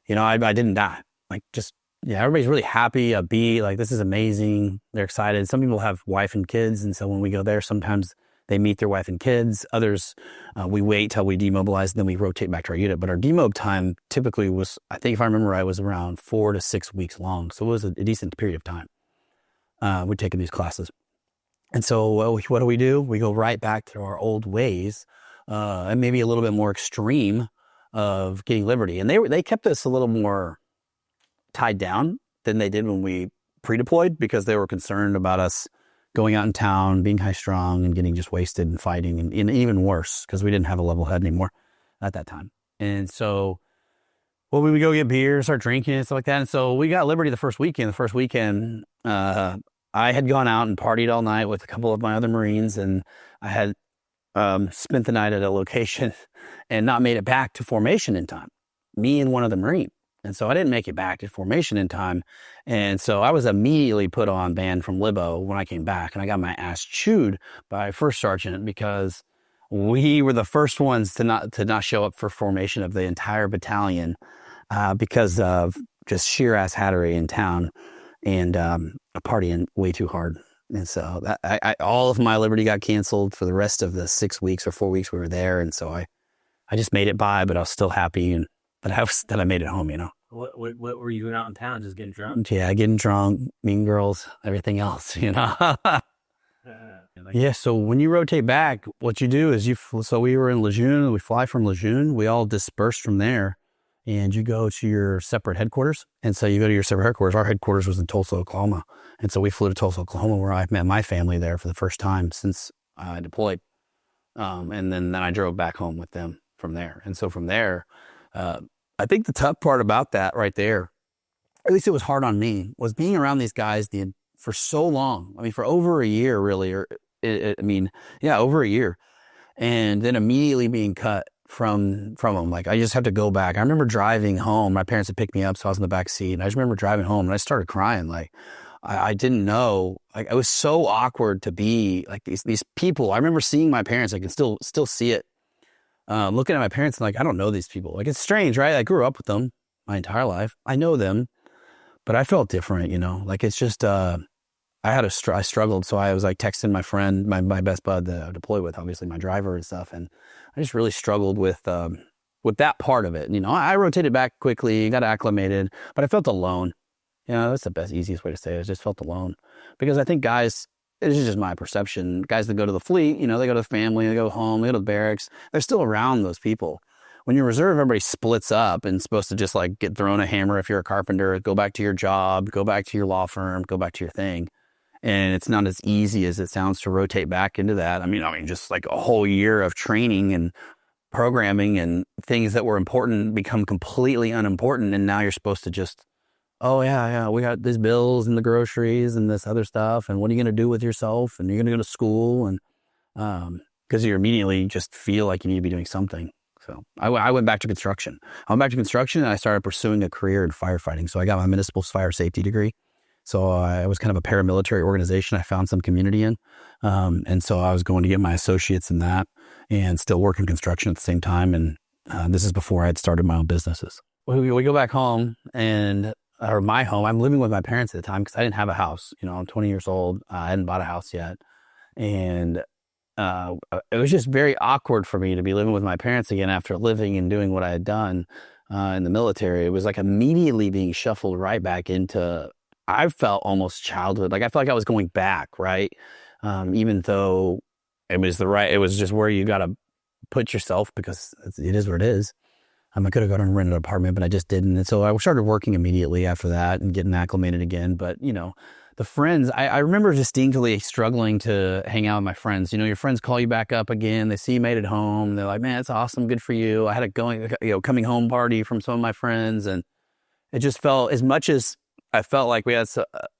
I didn't die. Like just, everybody's really happy, upbeat. Like this is amazing. They're excited. Some people have wife and kids. And so when we go there, sometimes They meet their wife and kids. Others, we wait till we demobilize, and then we rotate back to our unit. But our demob time typically was, I think if I remember right, was around 4 to 6 weeks long. So it was a decent period of time. We'd taken these classes. And so what do? We go right back to our old ways, and maybe a little bit more extreme of getting liberty. And they kept us a little more tied down than they did when we pre-deployed, because they were concerned about us going out in town, being high strung and getting just wasted and fighting, and even worse, because we didn't have a level head anymore at that time. And so, well, we would go get beer, start drinking and stuff like that. And so we got liberty the first weekend. The first weekend, I had gone out and partied all night with a couple of my other Marines, and I had spent the night at a location and not made it back to formation in time, me and one other Marine. And so I didn't make it back to formation in time. And so I was immediately put on ban from Libo when I came back, and I got my ass chewed by first sergeant because we were the first ones to not show up for formation of the entire battalion because of just sheer ass hattery in town and partying way too hard. And so all of my liberty got canceled for the rest of the 6 weeks or 4 weeks we were there. And so I just made it by, but I was still happy that I made it home, you know. What were you doing out in town? Just getting drunk? Yeah, getting drunk, mean girls, everything else, you know. Yeah, so when you rotate back, what you do is so we were in Lejeune, we fly from Lejeune, we all dispersed from there, and you go to your separate headquarters. And so you go to your separate headquarters. Our headquarters was in Tulsa, Oklahoma. And so we flew to Tulsa, Oklahoma, where I met my family there for the first time since I deployed. And then I drove back home with them from there. And so from there, I think the tough part about that right there, at least it was hard on me, was being around these guys for so long. I mean, for over a year, really, over a year. And then immediately being cut from them. Like, I just have to go back. I remember driving home. My parents had picked me up, so I was in the back seat. And I just remember driving home, and I started crying. Like, I didn't know. Like, it was so awkward to be like these people. I remember seeing my parents. I can still see it. Looking at my parents and like, I don't know these people. Like, it's strange, right? I grew up with them my entire life. I know them, but I felt different, you know. Like, it's just I struggled. So I was like texting my friend, my best bud that I deployed with, obviously my driver and stuff. And I just really struggled with that part of it. And, you know, I rotated back quickly, got acclimated, but I felt alone. You know, that's the easiest way to say it. I just felt alone, because I think guys, this is just my perception, guys that go to the fleet, you know, they go to the family, they go home, they go to the barracks, they're still around those people. When you're reserve, everybody splits up and supposed to just like get thrown a hammer if you're a carpenter, go back to your job, go back to your law firm, go back to your thing. And it's not as easy as it sounds to rotate back into that. I mean, just like a whole year of training and programming and things that were important become completely unimportant. And now you're supposed to just, oh yeah, we got these bills and the groceries and this other stuff. And what are you going to do with yourself? And you're going to go to school. And because you immediately just feel like you need to be doing something. So I went back to construction. I went back to construction and I started pursuing a career in firefighting. So I got my municipal fire safety degree. So I was kind of a paramilitary organization I found some community in. And so I was going to get my associates in that and still work in construction at the same time. And this is before I had started my own businesses. We go back home or my home. I'm living with my parents at the time because I didn't have a house. You know, I'm 20 years old. I hadn't bought a house yet. And it was just very awkward for me to be living with my parents again after living and doing what I had done in the military. It was like immediately being shuffled right back into, I felt almost childhood. Like, I felt like I was going back, right? Even though it was just where you got to put yourself, because it is what it is. I could have gone and rented an apartment, but I just didn't. And so I started working immediately after that and getting acclimated again. But, you know, the friends, I remember distinctly struggling to hang out with my friends. You know, your friends call you back up again. They see you made it home. They're like, man, it's awesome. Good for you. I had a coming home party from some of my friends. And it just felt, as much as I felt like we had,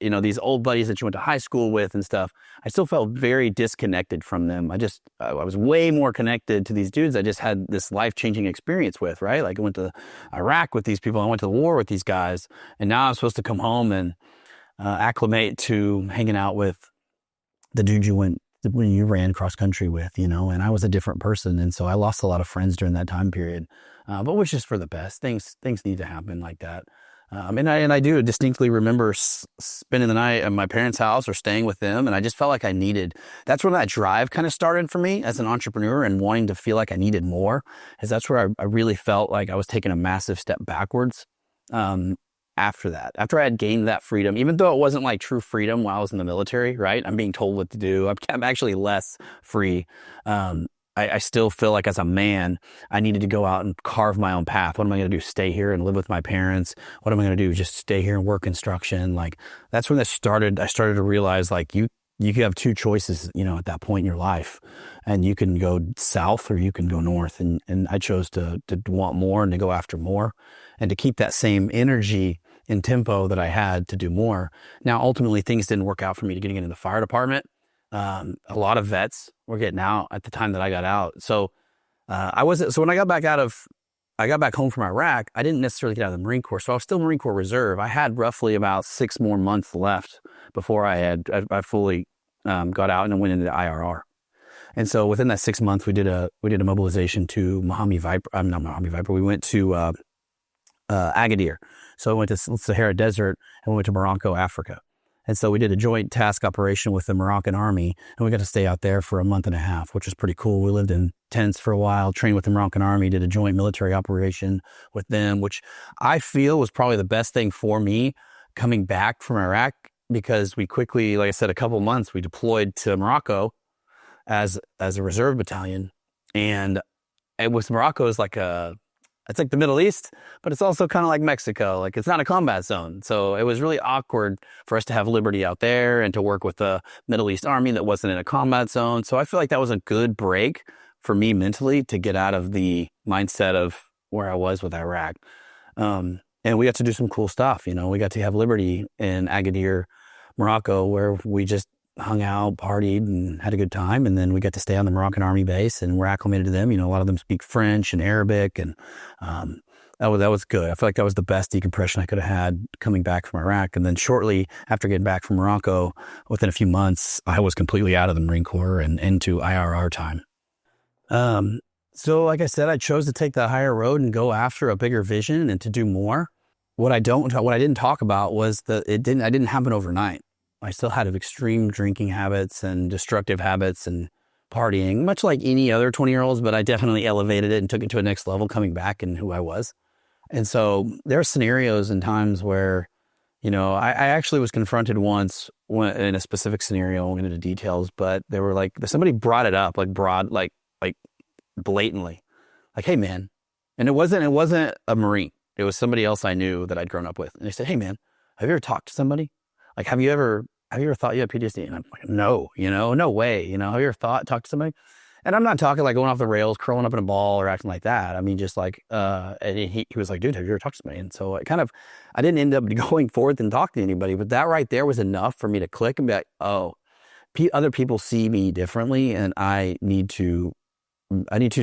these old buddies that you went to high school with and stuff, I still felt very disconnected from them. I was way more connected to these dudes I just had this life-changing experience with, right? Like, I went to Iraq with these people. I went to the war with these guys. And now I'm supposed to come home and acclimate to hanging out with the dudes when you ran cross country with, you know, and I was a different person. And so I lost a lot of friends during that time period, but it was just for the best. Things need to happen like that. And I do distinctly remember spending the night at my parents' house or staying with them. And I just felt like that's when that drive kind of started for me as an entrepreneur and wanting to feel like I needed more. Because that's where I really felt like I was taking a massive step backwards. After that, after I had gained that freedom, even though it wasn't like true freedom while I was in the military, right? I'm being told what to do. I'm actually less free. I still feel like as a man, I needed to go out and carve my own path. What am I going to do? Stay here and live with my parents? What am I going to do? Just stay here and work construction? Like that's when this started. I started to realize like you have two choices, at that point in your life, and you can go south or you can go north. And I chose to want more and to go after more and to keep that same energy and tempo that I had to do more. Now, ultimately, things didn't work out for me to getting into the fire department. A lot of vets were getting out at the time that I got out. So when I got back home from Iraq, I didn't necessarily get out of the Marine Corps. So I was still Marine Corps Reserve. I had roughly about 6 more months left before I fully got out and went into the IRR. And so within that 6 months, we did a mobilization to Mojave Viper. Not Mojave Viper. We went to Agadir. So I went to Sahara Desert and we went to Morocco, Africa. And so we did a joint task operation with the Moroccan army, and we got to stay out there for a month and a half, which was pretty cool. We lived in tents for a while, trained with the Moroccan army, did a joint military operation with them, which I feel was probably the best thing for me coming back from Iraq, because we quickly, like I said, a couple of months, we deployed to Morocco as a reserve battalion. And Morocco is it's like the Middle East, but it's also kind of like Mexico. Like it's not a combat zone. So it was really awkward for us to have liberty out there and to work with the Middle East army that wasn't in a combat zone. So I feel like that was a good break for me mentally to get out of the mindset of where I was with Iraq. And we got to do some cool stuff. We got to have liberty in Agadir, Morocco, where we just hung out, partied, and had a good time. And then we got to stay on the Moroccan army base, and we're acclimated to them. A lot of them speak French and Arabic, and that was good. I feel like that was the best decompression I could have had coming back from Iraq. And then shortly after getting back from Morocco, within a few months, I was completely out of the Marine Corps and into IRR time. So like I said, I chose to take the higher road and go after a bigger vision and to do more. What I didn't talk about was that I didn't happen overnight. I still had extreme drinking habits and destructive habits and partying, much like any other 20-year-olds, but I definitely elevated it and took it to a next level coming back and who I was. And so there are scenarios and times where, I actually was confronted once in a specific scenario. I won't get into details, but they were like, somebody brought it up, like blatantly, like, hey man. And it wasn't a Marine. It was somebody else I knew that I'd grown up with. And they said, hey man, have you ever talked to somebody? Like, have you ever thought you had PTSD? And I'm like, no, no way. Have you ever talked to somebody? And I'm not talking like going off the rails, curling up in a ball or acting like that. I mean, just like, and he was like, dude, have you ever talked to somebody? And so I didn't end up going forth and talking to anybody, but that right there was enough for me to click and be like, oh, other people see me differently, and I need to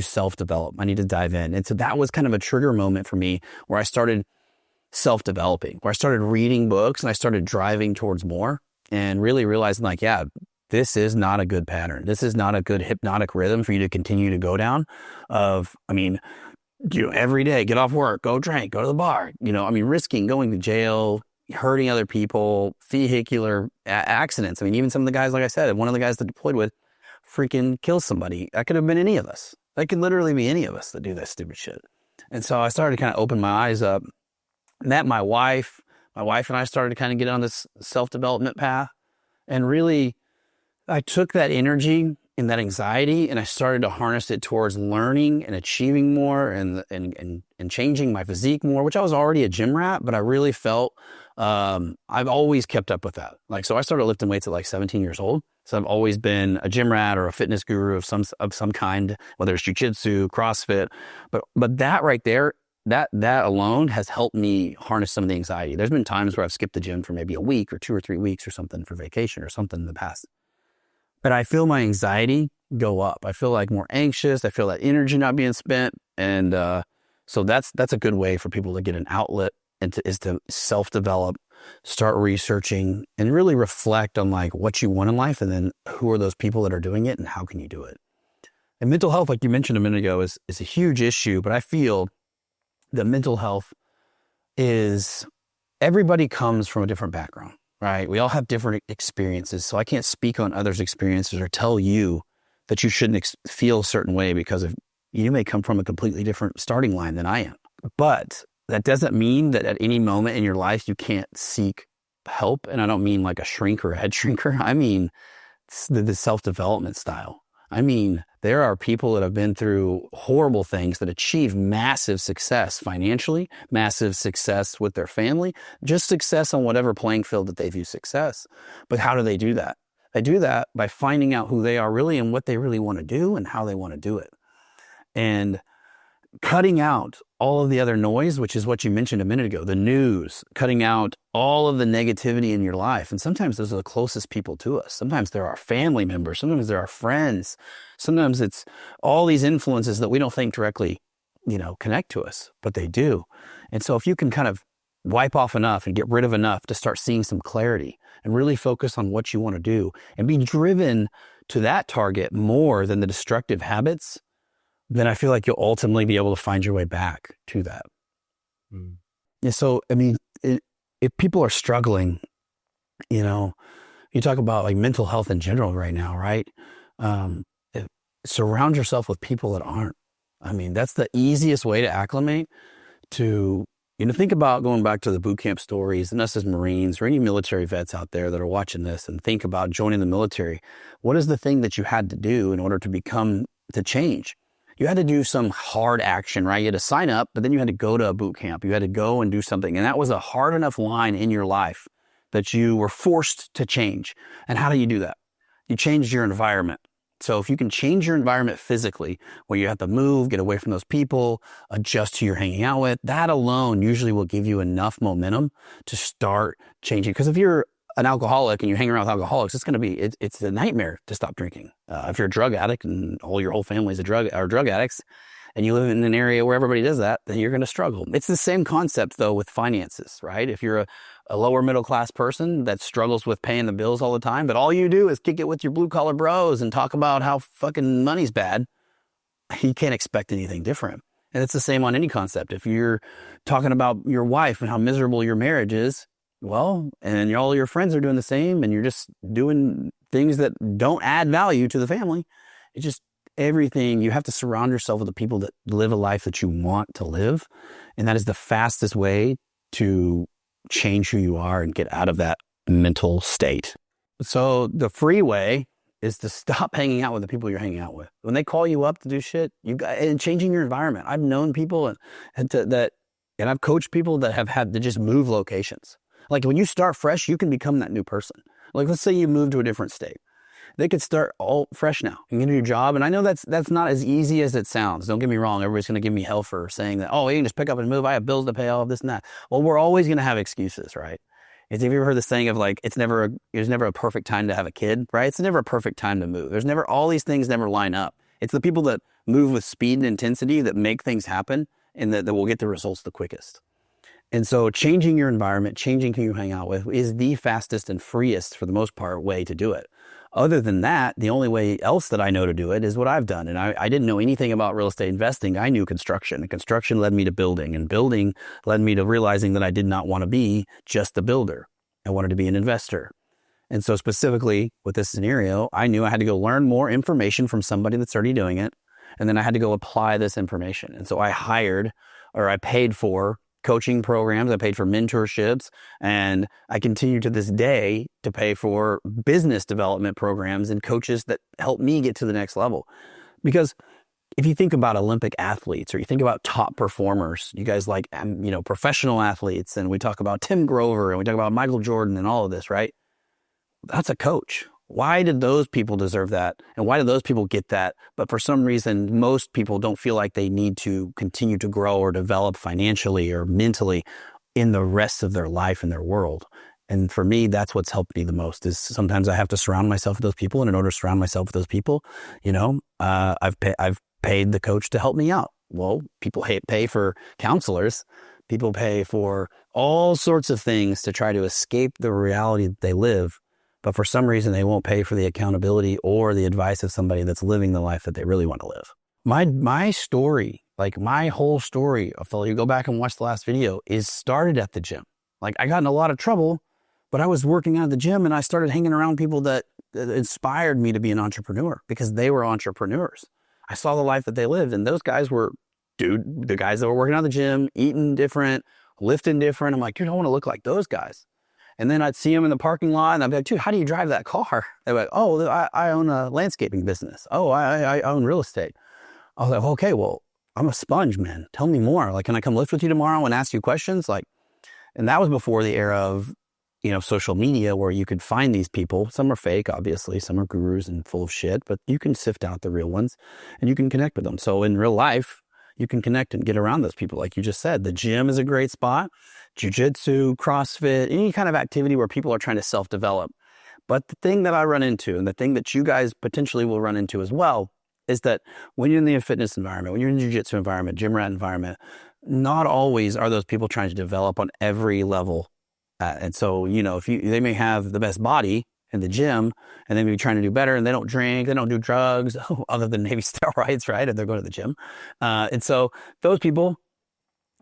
self-develop. I need to dive in. And so that was kind of a trigger moment for me where I started self-developing, where I started reading books and I started driving towards more and really realizing like, yeah, this is not a good pattern. This is not a good hypnotic rhythm for you to continue to go down every day, get off work, go drink, go to the bar, risking going to jail, hurting other people, vehicular accidents. Even some of the guys, like I said, one of the guys that deployed with freaking kills somebody. That could have been any of us. That could literally be any of us that do that stupid shit. And so I started to kind of open my eyes up. Met my wife. My wife and I started to kind of get on this self-development path. And really, I took that energy and that anxiety and I started to harness it towards learning and achieving more and changing my physique more, which I was already a gym rat, but I really felt I've always kept up with that. So I started lifting weights at like 17 years old. So I've always been a gym rat or a fitness guru of some kind, whether it's jiu-jitsu, CrossFit. But that right there, that alone has helped me harness some of the anxiety. There's been times where I've skipped the gym for maybe a week or 2 or 3 weeks or something for vacation or something in the past. But I feel my anxiety go up. I feel like more anxious. I feel that energy not being spent. And so that's a good way for people to get an outlet is to self-develop, start researching, and really reflect on like what you want in life, and then who are those people that are doing it and how can you do it. And mental health, like you mentioned a minute ago, is a huge issue, but I feel that mental health is everybody comes from a different background, right? We all have different experiences. So I can't speak on others' experiences or tell you that you shouldn't feel a certain way because of you may come from a completely different starting line than I am. But that doesn't mean that at any moment in your life you can't seek help. And I don't mean like a shrink or a head shrinker. I mean the self-development style. I mean, there are people that have been through horrible things that achieve massive success financially, massive success with their family, just success on whatever playing field that they view success. But how do they do that? They do that by finding out who they are really and what they really want to do and how they want to do it. And cutting out all of the other noise, which is what you mentioned a minute ago, the news, cutting out all of the negativity in your life. And sometimes those are the closest people to us. Sometimes they're our family members. Sometimes they're our friends. Sometimes it's all these influences that we don't think directly, connect to us, but they do. And so if you can kind of wipe off enough and get rid of enough to start seeing some clarity and really focus on what you want to do and be driven to that target more than the destructive habits, then I feel like you'll ultimately be able to find your way back to that. Mm. Yeah. So, I mean, if people are struggling, you talk about like mental health in general right now, right? Surround yourself with people that aren't. I mean, that's the easiest way to acclimate to, think about going back to the boot camp stories and us as Marines or any military vets out there that are watching this and think about joining the military. What is the thing that you had to do in order to change? You had to do some hard action, right? You had to sign up, but then you had to go to a boot camp. You had to go and do something. And that was a hard enough line in your life that you were forced to change. And how do you do that? You changed your environment. So if you can change your environment physically, where you have to move, get away from those people, adjust who you're hanging out with, that alone usually will give you enough momentum to start changing. Because if you're an alcoholic and you hang around with alcoholics, it's a nightmare to stop drinking. If you're a drug addict and your whole family is drug addicts and you live in an area where everybody does that, then you're going to struggle. It's the same concept though with finances, right? If you're a lower middle class person that struggles with paying the bills all the time, but all you do is kick it with your blue collar bros and talk about how fucking money's bad, you can't expect anything different. And it's the same on any concept. If you're talking about your wife and how miserable your marriage is, well, and all your friends are doing the same and you're just doing things that don't add value to the family. It's just everything. You have to surround yourself with the people that live a life that you want to live. And that is the fastest way to change who you are and get out of that mental state. So the free way is to stop hanging out with the people you're hanging out with. When they call you up to do shit, and changing your environment. I've known people and I've coached people that have had to just move locations. Like when you start fresh, you can become that new person. Like let's say you move to a different state. They could start all fresh now and get a new job. And I know that's not as easy as it sounds. Don't get me wrong. Everybody's going to give me hell for saying that, you can just pick up and move. I have bills to pay, all of this and that. Well, we're always going to have excuses, right? Have you ever heard the saying of like, there's never a perfect time to have a kid, right? It's never a perfect time to move. All these things never line up. It's the people that move with speed and intensity that make things happen and that will get the results the quickest. And so changing your environment, changing who you hang out with is the fastest and freest, for the most part, way to do it. Other than that, the only way else that I know to do it is what I've done. And I didn't know anything about real estate investing. I knew construction. And construction led me to building. And building led me to realizing that I did not want to be just a builder. I wanted to be an investor. And so specifically with this scenario, I knew I had to go learn more information from somebody that's already doing it. And then I had to go apply this information. And so I paid for coaching programs, I paid for mentorships, and I continue to this day to pay for business development programs and coaches that help me get to the next level. Because if you think about Olympic athletes or you think about top performers, you guys like, professional athletes, and we talk about Tim Grover and we talk about Michael Jordan and all of this, right? That's a coach. Why did those people deserve that? And why did those people get that? But for some reason, most people don't feel like they need to continue to grow or develop financially or mentally in the rest of their life and their world. And for me, that's what's helped me the most is sometimes I have to surround myself with those people. And in order to surround myself with those people, I've paid the coach to help me out. Well, people pay for counselors. People pay for all sorts of things to try to escape the reality that they live. But for some reason, they won't pay for the accountability or the advice of somebody that's living the life that they really want to live. My story, like my whole story, if you go back and watch the last video, is started at the gym. Like I got in a lot of trouble, but I was working out of the gym and I started hanging around people that inspired me to be an entrepreneur because they were entrepreneurs. I saw the life that they lived, and those guys were, the guys that were working out of the gym, eating different, lifting different. I'm like, dude, I want to look like those guys. And then I'd see them in the parking lot and I'd be like, dude, how do you drive that car? They're like, oh, I own a landscaping business. Oh, I own real estate. I was like, okay, well, I'm a sponge, man. Tell me more. Like, can I come lift with you tomorrow and ask you questions? Like, and that was before the era of, social media where you could find these people. Some are fake, obviously. Some are gurus and full of shit, but you can sift out the real ones and you can connect with them. So in real life, you can connect and get around those people. Like you just said, the gym is a great spot. Jiu-jitsu, CrossFit, any kind of activity where people are trying to self-develop. But the thing that I run into, and the thing that you guys potentially will run into as well, is that when you're in the fitness environment, when you're in the jiu-jitsu environment, gym rat environment, not always are those people trying to develop on every level. And so, they may have the best body in the gym and they may be trying to do better and they don't drink, they don't do drugs other than maybe steroids, right? And they're going to the gym. And so those people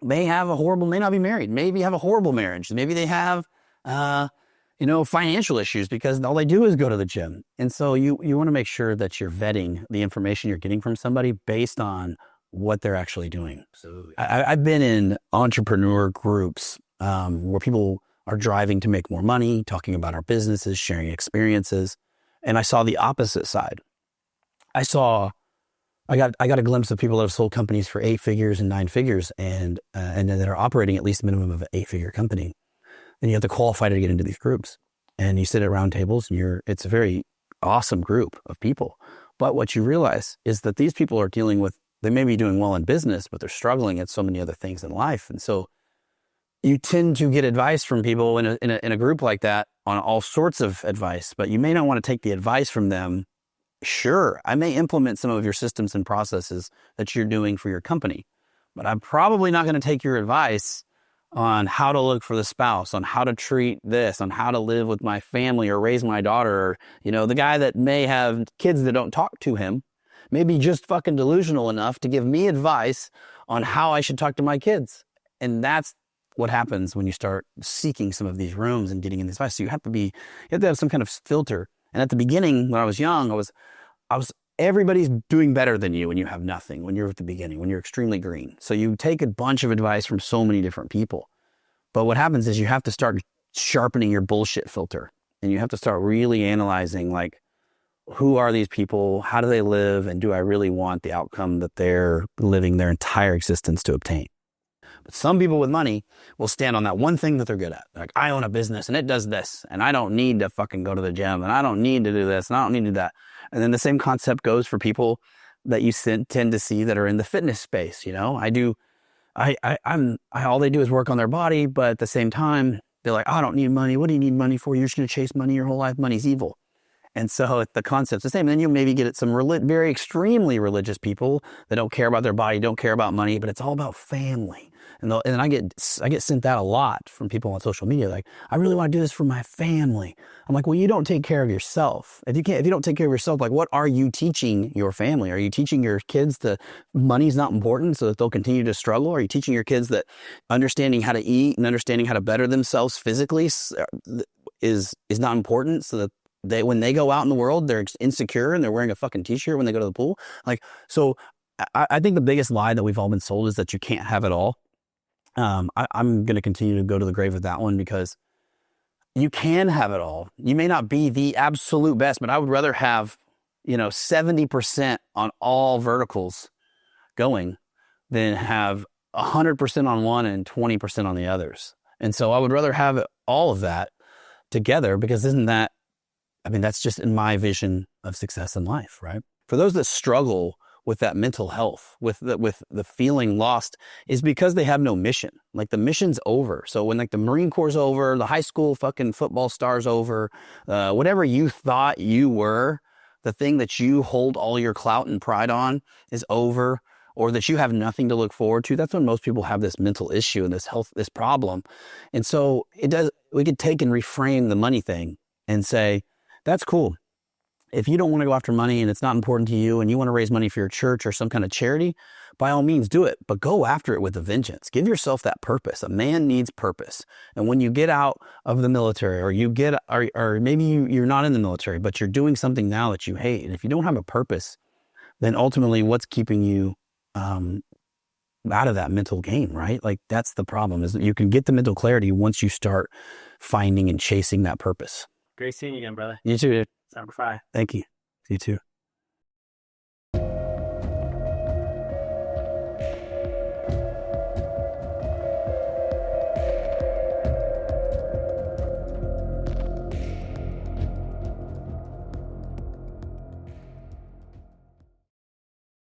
may not be married, maybe have a horrible marriage. Maybe they have, financial issues because all they do is go to the gym. And so you want to make sure that you're vetting the information you're getting from somebody based on what they're actually doing. Absolutely. I've been in entrepreneur groups where people are driving to make more money, talking about our businesses, sharing experiences. And I saw the opposite side. I got a glimpse of people that have sold companies for 8 figures and 9 figures and that are operating at least a minimum of an 8-figure company. And you have to qualify to get into these groups. And you sit at round tables and it's a very awesome group of people. But what you realize is that these people are dealing with, they may be doing well in business, but they're struggling at so many other things in life. And so you tend to get advice from people in a group like that on all sorts of advice, but you may not want to take the advice from them. Sure, I may implement some of your systems and processes that you're doing for your company, but I'm probably not going to take your advice on how to look for the spouse, on how to treat this, on how to live with my family or raise my daughter. Or, the guy that may have kids that don't talk to him may be just fucking delusional enough to give me advice on how I should talk to my kids. And that's what happens when you start seeking some of these rooms and getting in this advice. So you have to have some kind of filter. And at the beginning, when I was young, everybody's doing better than you when you have nothing, when you're at the beginning, when you're extremely green. So you take a bunch of advice from so many different people. But what happens is you have to start sharpening your bullshit filter. And you have to start really analyzing, like, who are these people? How do they live? And do I really want the outcome that they're living their entire existence to obtain? But some people with money will stand on that one thing that they're good at. Like, I own a business and it does this, and I don't need to fucking go to the gym, and I don't need to do this, and I don't need to do that. And then the same concept goes for people that you tend to see that are in the fitness space. All they do is work on their body, but at the same time, they're like, I don't need money. What do you need money for? You're just going to chase money your whole life. Money's evil. And so the concept's the same. And then you maybe get at some very extremely religious people that don't care about their body, don't care about money, but it's all about family. And I get sent that a lot from people on social media. Like, I really want to do this for my family. I'm like, well, you don't take care of yourself. If you don't take care of yourself, like, what are you teaching your family? Are you teaching your kids that money's not important so that they'll continue to struggle? Are you teaching your kids that understanding how to eat and understanding how to better themselves physically is not important so that when they go out in the world, they're insecure and they're wearing a fucking t-shirt when they go to the pool? Like, so I think the biggest lie that we've all been sold is that you can't have it all. I'm going to continue to go to the grave with that one because you can have it all. You may not be the absolute best, but I would rather have, 70% on all verticals going than have 100% on one and 20% on the others. And so I would rather have all of that together because that's just in my vision of success in life, right? For those that struggle with that mental health, with the feeling lost, is because they have no mission. Like, the mission's over. So when, like, the Marine Corps is over, the high school fucking football star's over, whatever you thought you were, the thing that you hold all your clout and pride on is over, or that you have nothing to look forward to. That's when most people have this mental issue and this problem. And so we could take and reframe the money thing and say, that's cool. If you don't want to go after money and it's not important to you and you want to raise money for your church or some kind of charity, by all means do it, but go after it with a vengeance. Give yourself that purpose. A man needs purpose. And when you get out of the military or you get, or maybe you're not in the military, but you're doing something now that you hate. And if you don't have a purpose, then ultimately what's keeping you out of that mental game, right? Like that's the problem, is that you can get the mental clarity once you start finding and chasing that purpose. Great seeing you again, brother. You too, dude. Number 5. Thank you. You too.